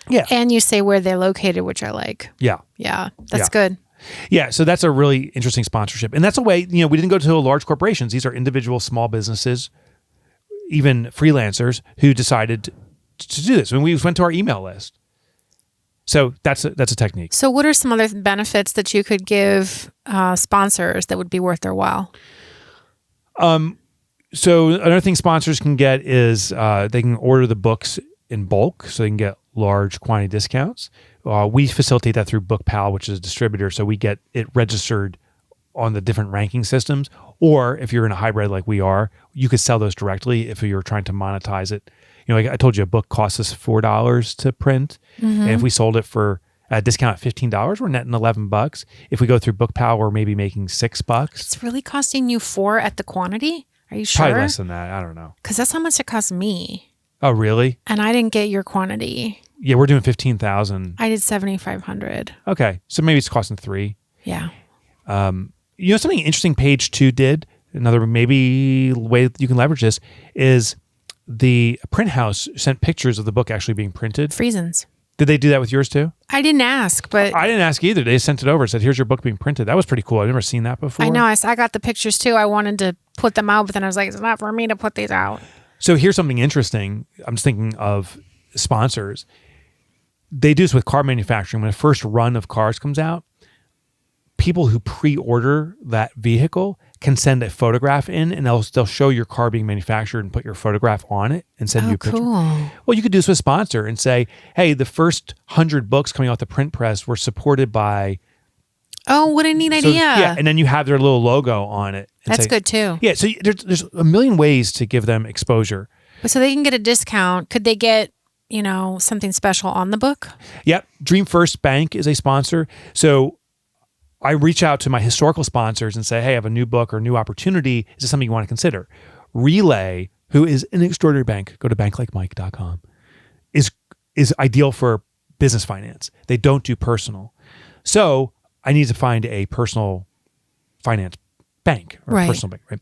Speaker 2: Yeah.
Speaker 3: And you say where they're located, which I like.
Speaker 2: Yeah.
Speaker 3: Yeah. That's good.
Speaker 2: Yeah. So that's a really interesting sponsorship. And that's a way, we didn't go to large corporations. These are individual small businesses, even freelancers who decided to do this. And we went to our email list. So that's a technique.
Speaker 3: So what are some other benefits that you could give sponsors that would be worth their while?
Speaker 2: So another thing sponsors can get is they can order the books in bulk, so they can get large quantity discounts. We facilitate that through BookPal, which is a distributor, so we get it registered on the different ranking systems. Or if you're in a hybrid like we are, you could sell those directly if you're trying to monetize it. Like I told you, a book costs us $4 to print. Mm-hmm. And if we sold it for a discount at $15, we're netting $11. If we go through BookPal, we're maybe making $6.
Speaker 3: It's really costing you $4 at the quantity? Are you sure?
Speaker 2: Probably less than that. I don't know.
Speaker 3: Because that's how much it cost me.
Speaker 2: Oh, really?
Speaker 3: And I didn't get your quantity.
Speaker 2: Yeah, we're doing 15,000.
Speaker 3: I did 7,500.
Speaker 2: Okay, so maybe it's costing $3.
Speaker 3: Yeah.
Speaker 2: Something interesting Page 2 did, another maybe way that you can leverage this, is the print house sent pictures of the book actually being printed.
Speaker 3: Friesens.
Speaker 2: Did they do that with yours too?
Speaker 3: I didn't ask, but...
Speaker 2: I didn't ask either. They sent it over and said, here's your book being printed. That was pretty cool. I've never seen that before.
Speaker 3: I know. I got the pictures too. I wanted to put them out, but then I was like, it's not for me to put these out.
Speaker 2: So here's something interesting. I'm just thinking of sponsors. They do this with car manufacturing. When the first run of cars comes out, people who pre-order that vehicle can send a photograph in, and they'll show your car being manufactured and put your photograph on it and send you a picture.
Speaker 3: Cool.
Speaker 2: Well, you could do this with a sponsor and say, hey, the first 100 books coming out the print press were supported by...
Speaker 3: Oh, what a neat idea.
Speaker 2: Yeah, and then you have their little logo on it.
Speaker 3: That's good too.
Speaker 2: Yeah, so there's a million ways to give them exposure.
Speaker 3: So they can get a discount. Could they get, something special on the book?
Speaker 2: Yep. Dream First Bank is a sponsor. So I reach out to my historical sponsors and say, hey, I have a new book or a new opportunity. Is this something you want to consider? Relay, who is an extraordinary bank, go to banklikemike.com, is ideal for business finance. They don't do personal. So I need to find a personal finance bank or a personal bank, right?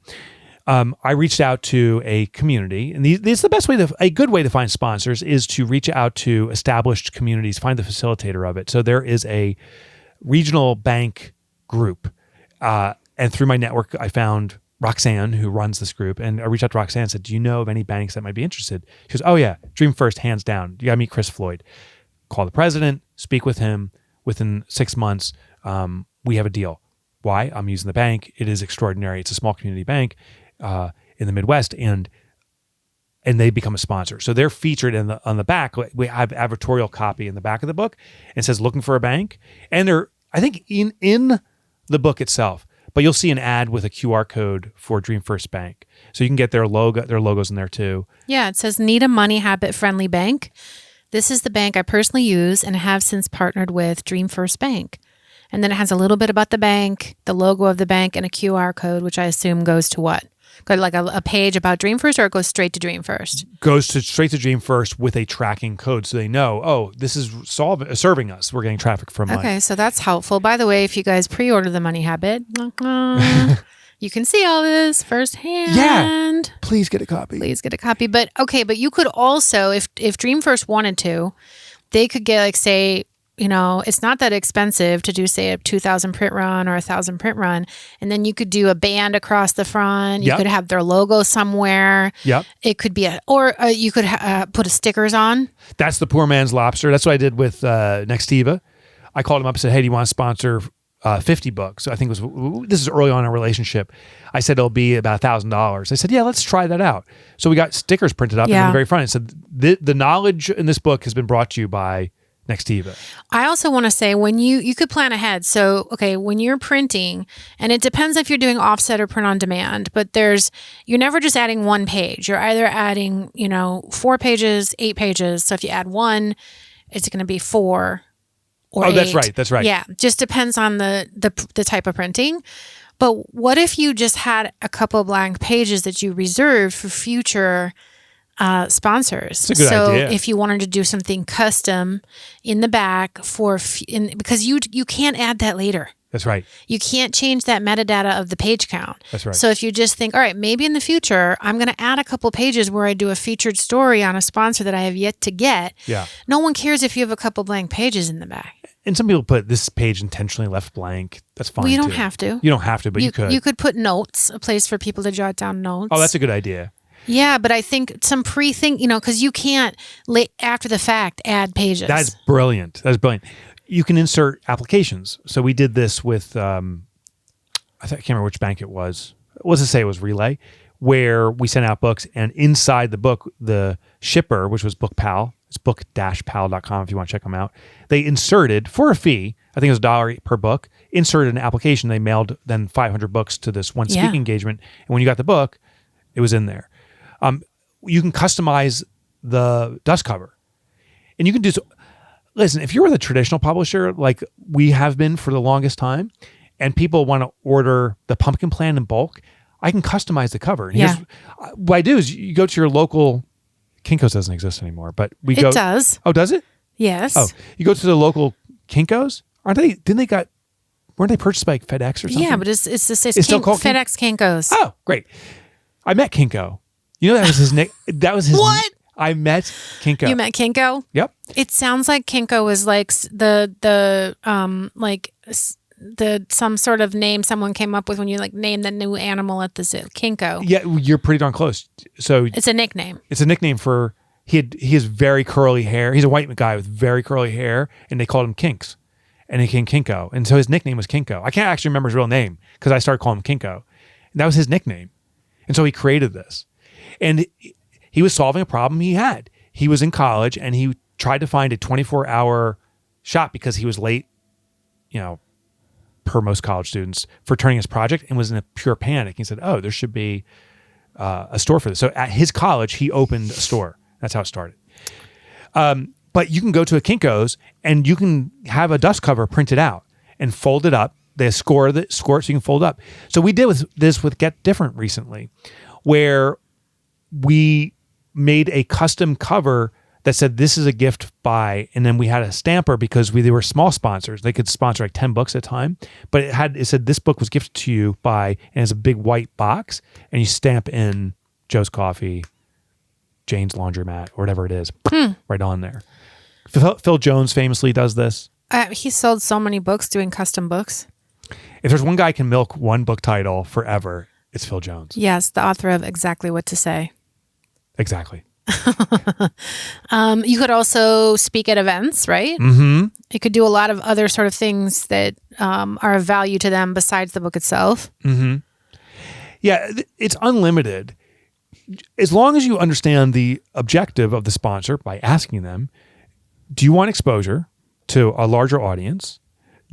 Speaker 2: I reached out to a community, and this is the best way a good way to find sponsors is to reach out to established communities, find the facilitator of it. So there is a regional bank group. And through my network, I found Roxanne, who runs this group. And I reached out to Roxanne and said, do you know of any banks that might be interested? She goes, oh yeah, Dream First, hands down. You got to meet Chris Floyd. Call the president, speak with him. Within 6 months, we have a deal. Why? I'm using the bank. It is extraordinary. It's a small community bank in the Midwest. And they become a sponsor. So they're featured on the back. We have advertorial copy in the back of the book. And it says, looking for a bank. And they're, I think, in the book itself. But you'll see an ad with a QR code for Dream First Bank. So you can get their logos in there too. Yeah,
Speaker 3: it says, need a money habit friendly bank. This is the bank I personally use and have since partnered with Dream First Bank. And then it has a little bit about the bank, the logo of the bank, and a QR code, which I assume goes to what? Go to like a page about Dream First, or it goes straight to Dream First?
Speaker 2: Goes straight to Dream First with a tracking code, so they know, oh, this is serving us. We're getting traffic from money.
Speaker 3: Okay, so that's helpful. By the way, if you guys pre-order the Money Habit, you can see all this firsthand.
Speaker 2: Yeah, please get a copy.
Speaker 3: But okay, but you could also, if Dream First wanted to, they could get like, say, it's not that expensive to do, say, a 2,000 print run or 1,000 print run. And then you could do a band across the front. You could have their logo somewhere.
Speaker 2: Yep.
Speaker 3: It could be you could put a stickers on.
Speaker 2: That's the poor man's lobster. That's what I did with Nextiva. I called him up and said, hey, do you want to sponsor 50 books. I think this is early on in our relationship. I said it'll be about $1,000. I said, yeah, let's try that out. So we got stickers printed up in the very front. It said, the knowledge in this book has been brought to you by Nextiva.
Speaker 3: I also want to say when you could plan ahead. So, okay, when you're printing, and it depends if you're doing offset or print on demand, but you're never just adding one page. You're either adding, 4 pages, 8 pages. So if you add 1, it's going to be 4 or 8.
Speaker 2: That's right.
Speaker 3: Yeah, just depends on the type of printing. But what if you just had a couple blank pages that you reserved for future sponsors?
Speaker 2: That's a good idea.
Speaker 3: If you wanted to do something custom in the back because you can't add that later.
Speaker 2: That's right.
Speaker 3: You can't change that metadata of the page count.
Speaker 2: That's right.
Speaker 3: So if you just think, all right, maybe in the future, I'm going to add a couple pages where I do a featured story on a sponsor that I have yet to get.
Speaker 2: Yeah.
Speaker 3: No one cares if you have a couple blank pages in the back.
Speaker 2: And some people put this page intentionally left blank. That's fine.
Speaker 3: Well, you don't have to.
Speaker 2: You don't have to, but you could.
Speaker 3: You could put notes, a place for people to jot down notes.
Speaker 2: Oh, that's a good idea.
Speaker 3: Yeah, but I think some because you can't, after the fact, add pages.
Speaker 2: That's brilliant. You can insert applications. So we did this with, I can't remember which bank it was. Let's just say it was Relay, where we sent out books, and inside the book, the shipper, which was BookPal, it's book-pal.com if you want to check them out, they inserted, for a fee, I think it was $1 per book, inserted an application. They mailed then 500 books to this one speaking engagement. And when you got the book, it was in there. You can customize the dust cover. And you can do so. Listen, if you're with a traditional publisher, like we have been for the longest time, and people want to order the Pumpkin Plan in bulk, I can customize the cover. And what I do is you go to your local, Kinko's doesn't exist anymore, but
Speaker 3: It does.
Speaker 2: Oh, does it?
Speaker 3: Yes.
Speaker 2: Oh, you go to the local Kinko's? Weren't they purchased by FedEx or something?
Speaker 3: Yeah, but it's the same.
Speaker 2: It's still called
Speaker 3: FedEx Kinko's.
Speaker 2: Oh, great. I met Kinko. You know, that was his nick. That was his.
Speaker 3: What?
Speaker 2: I met Kinko.
Speaker 3: You met Kinko?
Speaker 2: Yep.
Speaker 3: It sounds like Kinko was like some sort of name someone came up with when you name the new animal at the zoo. Kinko.
Speaker 2: Yeah, you're pretty darn close. So
Speaker 3: it's a nickname.
Speaker 2: It's a nickname for he has very curly hair. He's a white guy with very curly hair, and they called him Kinks, and he became Kinko, and so his nickname was Kinko. I can't actually remember his real name because I started calling him Kinko, and that was his nickname, and so he created this, and he was solving a problem he had. He was in college, and he tried to find a 24-hour shop because he was late, per most college students, for turning his project, and was in a pure panic. He said, oh, there should be a store for this. So at his college, he opened a store. That's how it started. But you can go to a Kinko's, and you can have a dust cover printed out and fold it up. They score it so you can fold up. So we did this with Get Different recently, where we made a custom cover that said, this is a gift by, and then we had a stamper because they were small sponsors. They could sponsor like 10 books at a time, but it said, this book was gifted to you by, and it's a big white box, and you stamp in Joe's Coffee, Jane's Laundromat, or whatever it is, right on there. Phil Jones famously does this.
Speaker 3: He sold so many books doing custom books.
Speaker 2: If there's one guy who can milk one book title forever, it's Phil Jones.
Speaker 3: Yes, the author of Exactly What to Say.
Speaker 2: Exactly.
Speaker 3: You could also speak at events, right?
Speaker 2: Mm-hmm.
Speaker 3: You could do a lot of other sort of things that are of value to them besides the book itself.
Speaker 2: Mm-hmm. Yeah, it's unlimited. As long as you understand the objective of the sponsor by asking them, do you want exposure to a larger audience?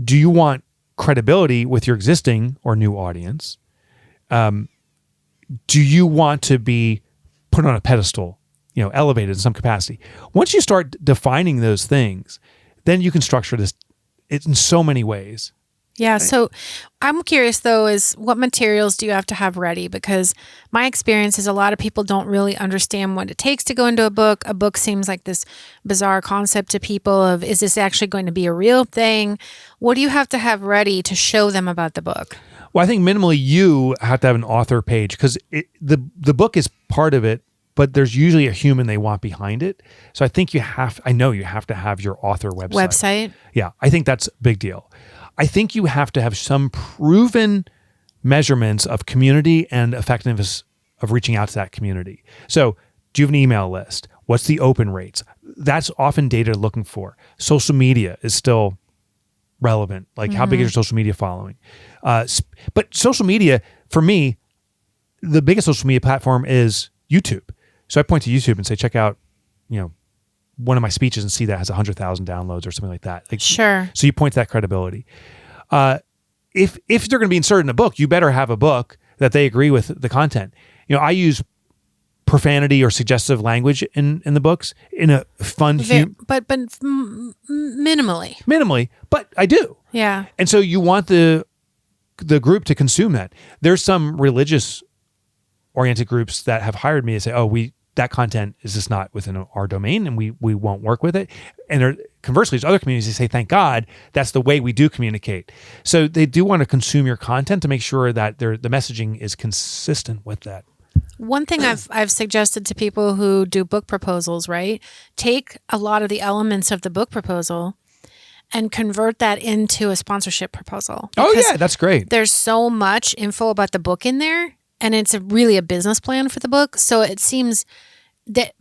Speaker 2: Do you want credibility with your existing or new audience? Do you want to be put on a pedestal, elevated in some capacity? Once you start defining those things, then you can structure this in so many ways.
Speaker 3: Yeah. So I'm curious though, is what materials do you have to have ready? Because my experience is a lot of people don't really understand what it takes to go into a book. A book seems like this bizarre concept to people of, is this actually going to be a real thing? What do you have to have ready to show them about the book?
Speaker 2: Well, I think minimally you have to have an author page because the book is part of it, but there's usually a human they want behind it. So I think I know you have to have your author website. Yeah, I think that's a big deal. I think you have to have some proven measurements of community and effectiveness of reaching out to that community. So do you have an email list? What's the open rates? That's often data looking for. Social media is still relevant. Like how big is your social media following? But social media, for me, the biggest social media platform is YouTube. So I point to YouTube and say, check out, one of my speeches and see that has 100,000 downloads or something like that. Like,
Speaker 3: Sure.
Speaker 2: So you point to that credibility. If they're going to be inserted in a book, you better have a book that they agree with the content. I use profanity or suggestive language in the books in a fun,
Speaker 3: but minimally.
Speaker 2: But I do.
Speaker 3: Yeah.
Speaker 2: And so you want the group to consume that. There's some religious oriented groups that have hired me to say, that content is just not within our domain and we won't work with it. And conversely, there's other communities that say, thank God, that's the way we do communicate. So they do want to consume your content to make sure that the messaging is consistent with that.
Speaker 3: One thing I've suggested to people who do book proposals, right? Take a lot of the elements of the book proposal and convert that into a sponsorship proposal.
Speaker 2: Oh yeah, that's great.
Speaker 3: There's so much info about the book in there, and it's really a business plan for the book. So it seems that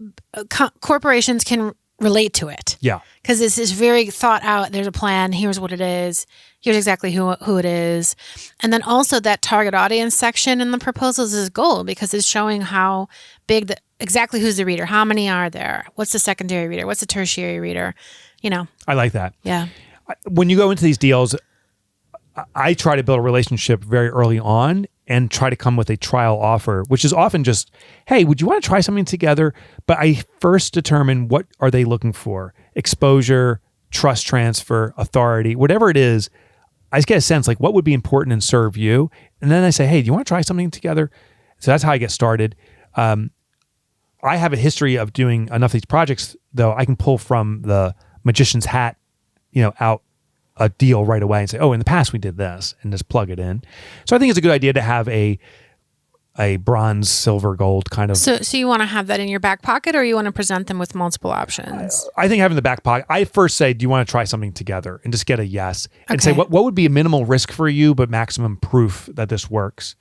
Speaker 3: corporations can relate to it.
Speaker 2: Yeah.
Speaker 3: Because this is very thought out. There's a plan. Here's what it is. Here's exactly who it is. And then also that target audience section in the proposals is gold because it's showing how big exactly who's the reader. How many are there? What's the secondary reader? What's the tertiary reader?
Speaker 2: I like that.
Speaker 3: Yeah.
Speaker 2: When you go into these deals, I try to build a relationship very early on and try to come with a trial offer, which is often just, hey, would you want to try something together? But I first determine what are they looking for? Exposure, trust transfer, authority, whatever it is. I just get a sense like what would be important and serve you. And then I say, hey, do you want to try something together? So that's how I get started. I have a history of doing enough of these projects, though I can pull from the magician's hat, out a deal right away and say, in the past we did this, and just plug it in. So I think it's a good idea to have a bronze, silver, gold kind of.
Speaker 3: So you want to have that in your back pocket, or you want to present them with multiple options?
Speaker 2: I think having the back pocket, I first say, do you want to try something together? And just get a yes. And say, what would be a minimal risk for you, but maximum proof that this works?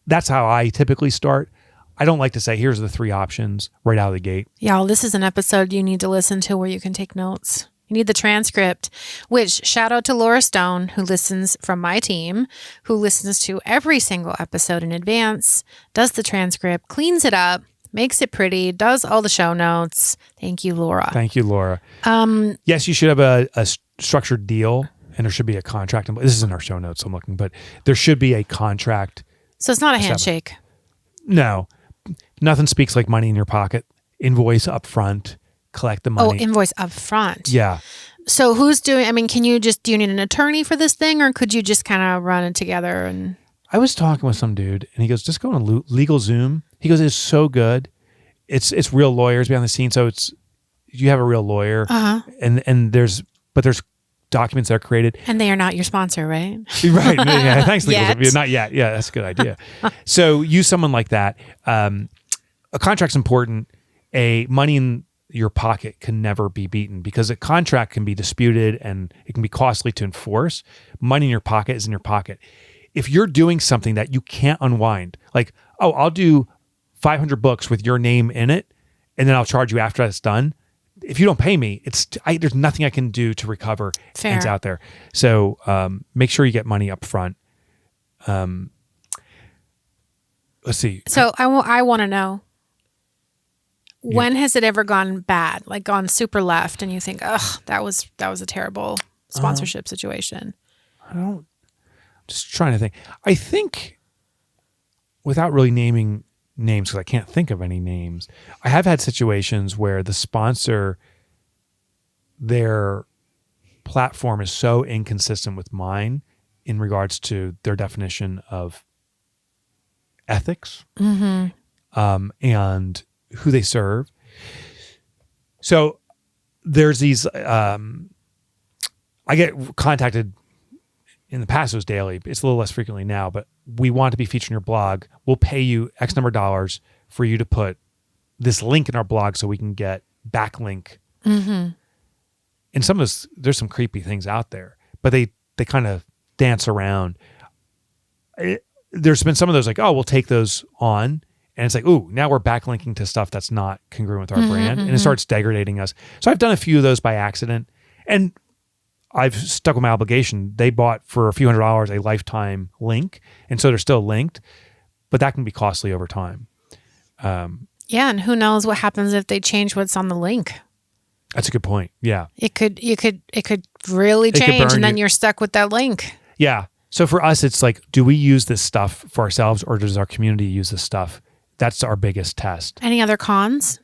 Speaker 2: That's how I typically start. I don't like to say, here's the 3 options right out of the gate.
Speaker 3: Y'all, this is an episode you need to listen to where you can take notes. You need the transcript, which shout out to Laura Stone, who listens from my team, who listens to every single episode in advance, does the transcript, cleans it up, makes it pretty, does all the show notes. Thank you, Laura.
Speaker 2: Thank you, Laura. Yes, you should have a structured deal, and there should be a contract. This isn't our show notes, I'm looking, but there should be a contract.
Speaker 3: So it's not a handshake.
Speaker 2: No. Nothing speaks like money in your pocket. Invoice up front. Collect the money.
Speaker 3: Oh, invoice up front.
Speaker 2: Yeah.
Speaker 3: So who's do you need an attorney for this thing, or could you just kind of run it together? And
Speaker 2: I was talking with some dude and he goes, just go on a legal Zoom. He goes, it's so good. It's real lawyers behind the scenes. So you have a real lawyer and there's documents that are created.
Speaker 3: And they are not your sponsor, right?
Speaker 2: Right. Yeah, thanks.
Speaker 3: Yet.
Speaker 2: Not yet. Yeah, that's a good idea. So use someone like that. A contract's important. Money in your pocket can never be beaten because a contract can be disputed and it can be costly to enforce. Money in your pocket is in your pocket. If you're doing something that you can't unwind, like, I'll do 500 books with your name in it, and then I'll charge you after that's done. If you don't pay me, there's nothing I can do to recover.
Speaker 3: Fair.
Speaker 2: It's out there. So make sure you get money up front. Let's see.
Speaker 3: So I want to know, when has it ever gone bad, like gone super left, and you think, that was a terrible sponsorship situation?
Speaker 2: Just trying to think. I think, without really naming names, because I can't think of any names, I have had situations where the sponsor, their platform is so inconsistent with mine in regards to their definition of ethics and who they serve. So there's these, I get contacted, in the past it was daily, it's a little less frequently now, but we want to be featured in your blog. We'll pay you X number of dollars for you to put this link in our blog so we can get backlink. And some of this, there's some creepy things out there, but they kind of dance around. There's been some of those like, we'll take those on. And it's like, now we're backlinking to stuff that's not congruent with our brand. And it starts degrading us. So I've done a few of those by accident. And I've stuck with my obligation. They bought for a few $100s a lifetime link, and so they're still linked, but that can be costly over time.
Speaker 3: Yeah, and who knows what happens if they change what's on the link?
Speaker 2: That's a good point. Yeah,
Speaker 3: It could really change, and then
Speaker 2: you.
Speaker 3: you're stuck with that link.
Speaker 2: Yeah. So for us, it's like, do we use this stuff for ourselves, or does our community use this stuff? That's our biggest test.
Speaker 3: Any other cons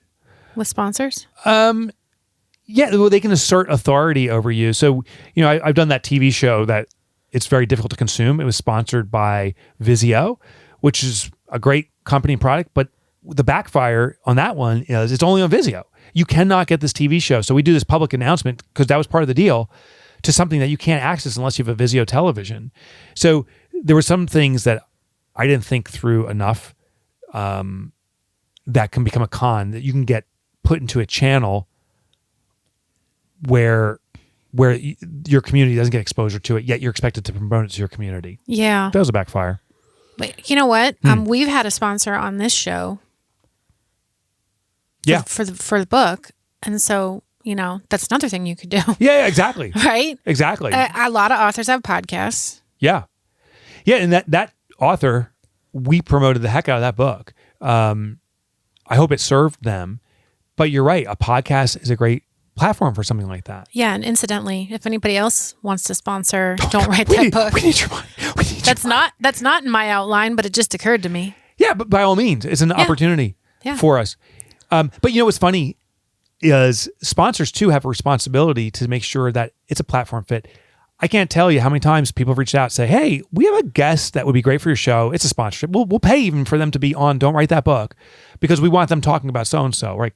Speaker 3: with sponsors?
Speaker 2: Yeah, well, they can assert authority over you. So, I've done that TV show that it's very difficult to consume. It was sponsored by Vizio, which is a great company product, but the backfire on that one is it's only on Vizio. You cannot get this TV show. So we do this public announcement, because that was part of the deal, to something that you can't access unless you have a Vizio television. So there were some things that I didn't think through enough that can become a con, that you can get put into a channel where your community doesn't get exposure to it, yet you're expected to promote it to your community.
Speaker 3: Yeah.
Speaker 2: That was a backfire.
Speaker 3: But you know what? We've had a sponsor on this show.
Speaker 2: Yeah.
Speaker 3: For the book. And so, that's another thing you could do.
Speaker 2: Yeah, exactly.
Speaker 3: Right?
Speaker 2: Exactly.
Speaker 3: A lot of authors have podcasts.
Speaker 2: Yeah. Yeah, and that author, we promoted the heck out of that book. I hope it served them. But you're right, a podcast is a great platform for something like that.
Speaker 3: Yeah, and incidentally, if anybody else wants to sponsor Don't Write That Book.
Speaker 2: We need your money.
Speaker 3: That's not in my outline, but it just occurred to me.
Speaker 2: Yeah, but by all means, it's an opportunity for us. But what's funny is sponsors too have a responsibility to make sure that it's a platform fit. I can't tell you how many times people have reached out and say, "Hey, we have a guest that would be great for your show. It's a sponsorship. We'll pay even for them to be on Don't Write That Book, because we want them talking about so and so." Right?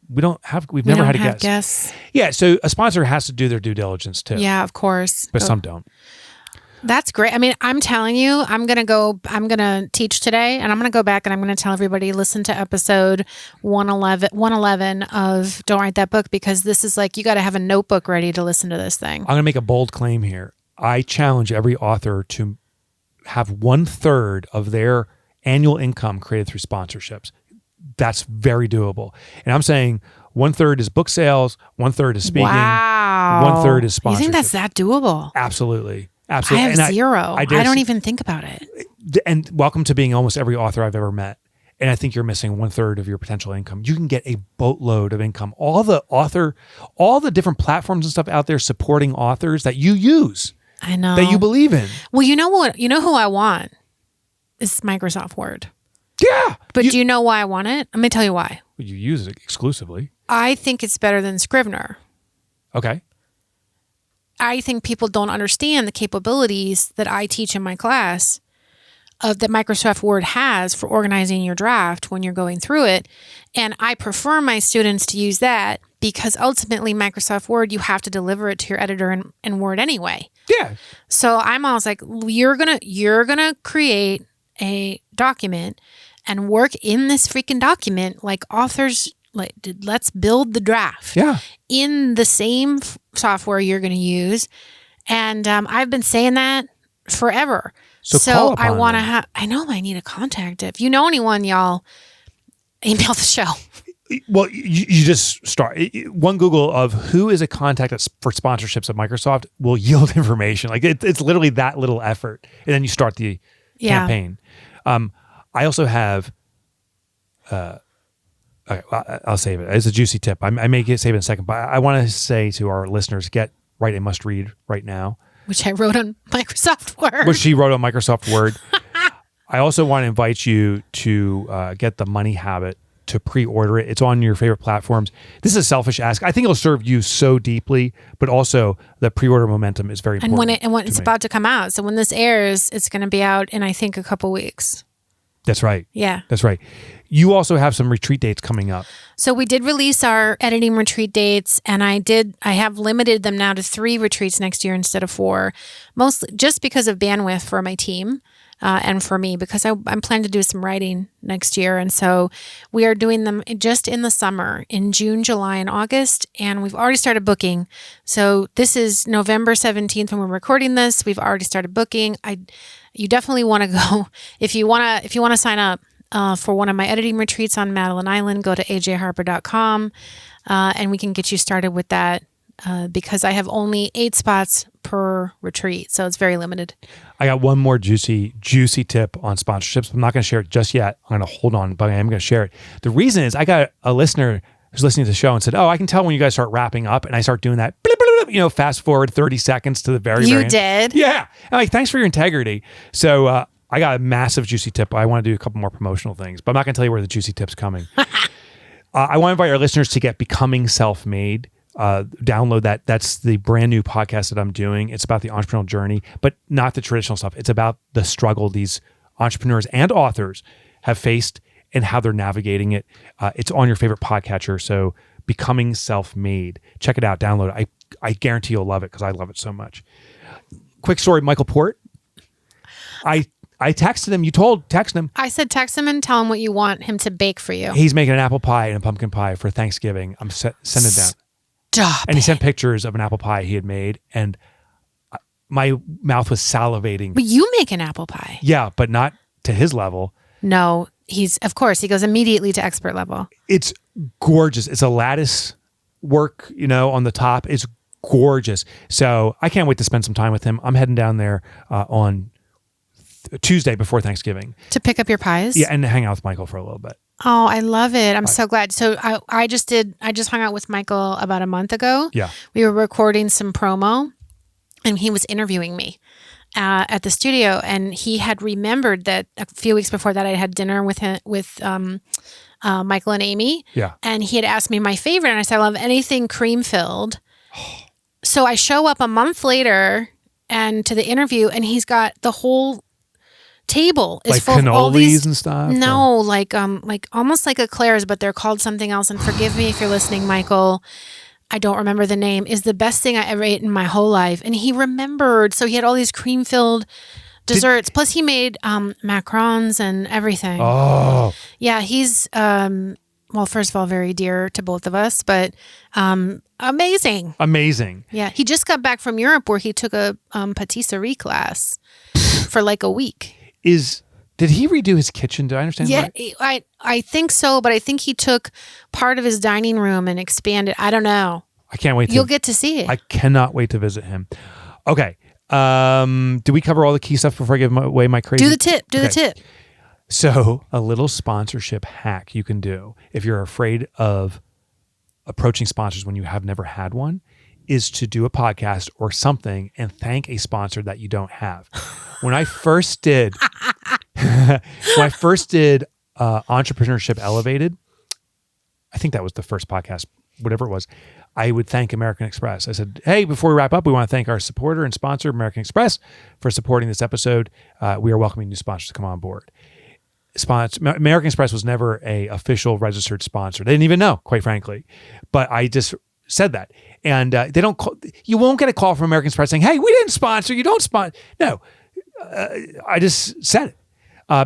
Speaker 2: We've never had a guest. Yeah, so a sponsor has to do their due diligence too.
Speaker 3: Yeah, of course.
Speaker 2: But some don't.
Speaker 3: That's great. I mean, I'm telling you, I'm going to teach today, and I'm going to go back and I'm going to tell everybody, listen to episode 111 of Don't Write That Book, because this is like, you got to have a notebook ready to listen to this thing.
Speaker 2: I'm going to make a bold claim here. I challenge every author to have 1/3 of their annual income created through sponsorships. That's very doable. And I'm saying 1/3 is book sales, 1/3 is speaking,
Speaker 3: wow.
Speaker 2: 1/3 is sponsorship.
Speaker 3: You think that's that doable?
Speaker 2: Absolutely.
Speaker 3: I have zero. I don't even think about it.
Speaker 2: And welcome to being almost every author I've ever met. And I think you're missing 1/3 of your potential income. You can get a boatload of income. All the different platforms and stuff out there supporting authors that you use.
Speaker 3: I know.
Speaker 2: That you believe in.
Speaker 3: Well, you know what? You know who I want? Is Microsoft Word.
Speaker 2: Yeah.
Speaker 3: But do you know why I want it? Let me tell you why.
Speaker 2: You use it exclusively.
Speaker 3: I think it's better than Scrivener.
Speaker 2: Okay.
Speaker 3: I think people don't understand the capabilities that I teach in my class that Microsoft Word has for organizing your draft when you're going through it. And I prefer my students to use that, because ultimately Microsoft Word, you have to deliver it to your editor in Word anyway.
Speaker 2: Yeah.
Speaker 3: So I'm always like, you're gonna create a document and work in this freaking document like authors. Like, let's build the draft in the same software you're going to use. And I've been saying that forever. So I want to have, I know I need a contact. If you know anyone, y'all email the show.
Speaker 2: Well, you just start one Google of who is a contact for sponsorships at Microsoft will yield information. Like it's literally that little effort. And then you start the campaign. I also have, okay, I'll save it. It's a juicy tip. I may save it in a second, but I want to say to our listeners, write a must read right now.
Speaker 3: Which I wrote on Microsoft Word.
Speaker 2: Which she wrote on Microsoft Word. I also want to invite you to get The Money Habit, to pre-order it. It's on your favorite platforms. This is a selfish ask. I think it'll serve you so deeply, but also the pre-order momentum is very important.
Speaker 3: And when it's about to come out. So when this airs, it's going to be out in, I think, a couple weeks.
Speaker 2: That's right.
Speaker 3: Yeah.
Speaker 2: That's right. You also have some retreat dates coming up.
Speaker 3: So we did release our editing retreat dates, and I have limited them now to 3 retreats next year instead of 4, mostly just because of bandwidth for my team and for me, because I'm planning to do some writing next year. And so we are doing them just in the summer, in June, July, and August, and we've already started booking. So this is November 17th when we're recording this. We've already started booking. You definitely want to go. If you want to sign up for one of my editing retreats on Madeline Island, go to ajharper.com and we can get you started with that. because I have only 8 spots per retreat. So it's very limited.
Speaker 2: I got one more juicy tip on sponsorships. I'm not going to share it just yet. I'm going to hold on, but I am going to share it. The reason is I got a listener who's listening to the show and said, I can tell when you guys start wrapping up. And I start doing that, blip, blip, blip, fast forward 30 seconds to the very
Speaker 3: You
Speaker 2: end.
Speaker 3: did?
Speaker 2: Yeah. I'm like, thanks for your integrity. So I got a massive juicy tip. I want to do a couple more promotional things, but I'm not going to tell you where the juicy tip's coming. I want to invite our listeners to get Becoming Self-Made. Download that. That's the brand new podcast that I'm doing. It's about the entrepreneurial journey, but not the traditional stuff. It's about the struggle these entrepreneurs and authors have faced and how they're navigating it. It's on your favorite podcatcher. So Becoming Self-Made. Check it out. Download it. I guarantee you'll love it because I love it so much. Quick story, Michael Port. I texted him. Text him.
Speaker 3: I said text him and tell him what you want him to bake for you.
Speaker 2: He's making an apple pie and a pumpkin pie for Thanksgiving. I'm sending it down.
Speaker 3: Stop
Speaker 2: And he
Speaker 3: it.
Speaker 2: sent pictures of an apple pie he had made, and my mouth was salivating.
Speaker 3: But you make an apple pie.
Speaker 2: Yeah, but not to his level.
Speaker 3: No, he goes immediately to expert level.
Speaker 2: It's gorgeous. It's a lattice work, on the top. It's gorgeous. So I can't wait to spend some time with him. I'm heading down there on Tuesday before Thanksgiving.
Speaker 3: To pick up your pies?
Speaker 2: Yeah, and hang out with Michael for a little bit.
Speaker 3: Oh, I love it. I'm so glad. So I just hung out with Michael about a month ago.
Speaker 2: Yeah.
Speaker 3: We were recording some promo and he was interviewing me at the studio, and he had remembered that a few weeks before that I had dinner with him, with Michael and Amy.
Speaker 2: Yeah.
Speaker 3: And he had asked me my favorite, and I said, I love anything cream filled. So I show up a month later and to the interview, and he's got the whole table is
Speaker 2: like
Speaker 3: full of all
Speaker 2: cannolis
Speaker 3: these
Speaker 2: and stuff?
Speaker 3: No, like almost like eclairs, but they're called something else. And forgive me if you're listening, Michael. I don't remember the name. Is the best thing I ever ate in my whole life. And he remembered. So he had all these cream filled desserts. Plus he made macarons and everything.
Speaker 2: Oh.
Speaker 3: Yeah, he's well, first of all, very dear to both of us, but amazing.
Speaker 2: Amazing.
Speaker 3: Yeah, he just got back from Europe where he took a patisserie class for like a week.
Speaker 2: Did he redo his kitchen? Did I understand that?
Speaker 3: Yeah, I think so, but I think he took part of his dining room and expanded. I don't know.
Speaker 2: I can't wait.
Speaker 3: You'll get to see it.
Speaker 2: I cannot wait to visit him. Okay. Do we cover all the key stuff before I give away my crazy?
Speaker 3: Do the tip.
Speaker 2: So a little sponsorship hack you can do if you're afraid of approaching sponsors when you have never had one is to do a podcast or something and thank a sponsor that you don't have. When I first did Entrepreneurship Elevated, I think that was the first podcast, whatever it was, I would thank American Express. I said, hey, before we wrap up, we want to thank our supporter and sponsor, American Express, for supporting this episode. We are welcoming new sponsors to come on board. American Express was never an official registered sponsor. They didn't even know, quite frankly. But I just said that. And they don't call, you won't get a call from American Express saying, hey, we didn't sponsor, you don't sponsor. No, I just said it.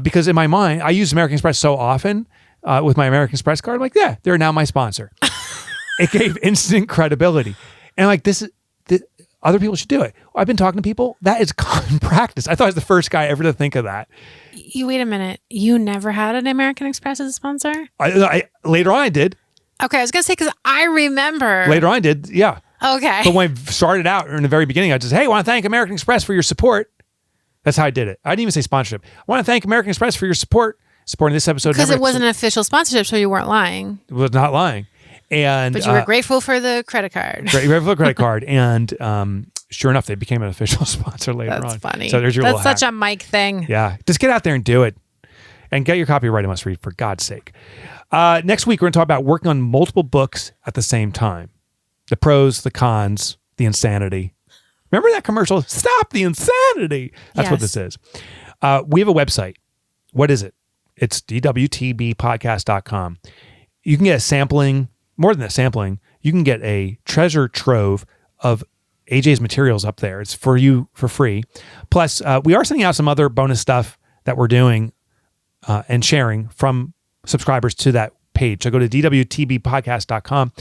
Speaker 2: Because in my mind, I use American Express so often with my American Express card. I'm like, yeah, they're now my sponsor. It gave instant credibility. And like, other people should do it. I've been talking to people. That is common practice. I thought I was the first guy ever to think of that.
Speaker 3: You wait a minute. You never had an American Express as a sponsor?
Speaker 2: Later on I did.
Speaker 3: Okay, I was going to say, because I remember.
Speaker 2: Later on I did, yeah.
Speaker 3: Okay.
Speaker 2: But when I started out, or in the very beginning, I just, hey, I want to thank American Express for your support. That's how I did it. I didn't even say sponsorship. I want to thank American Express for your supporting this episode.
Speaker 3: Because it wasn't an official sponsorship, so you weren't lying.
Speaker 2: It was not lying. But
Speaker 3: you were grateful for the credit card.
Speaker 2: Grateful for the credit card. And sure enough, they became an official sponsor later on.
Speaker 3: That's funny.
Speaker 2: So there's your
Speaker 3: That's
Speaker 2: little
Speaker 3: such
Speaker 2: hack.
Speaker 3: a Mike thing.
Speaker 2: Yeah. Just get out there and do it. And get your copyright must read, for God's sake. Next week, we're going to talk about working on multiple books at the same time. The pros, the cons, the insanity. Remember that commercial? Stop the insanity. That's what this is. We have a website. What is it? It's DWTBpodcast.com. You can get a sampling, more than a sampling, you can get a treasure trove of AJ's materials up there. It's for you for free. Plus, we are sending out some other bonus stuff that we're doing and sharing from subscribers to that page. So go to DWTBpodcast.com.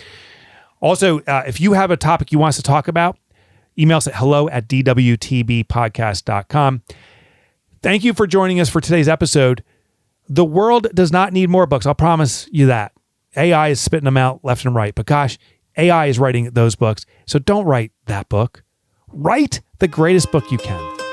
Speaker 2: Also, if you have a topic you want us to talk about, email us at hello@DWTBpodcast.com. Thank you for joining us for today's episode. The world does not need more books. I'll promise you that. AI is spitting them out left and right. But gosh, AI is writing those books. So don't write that book. Write the greatest book you can.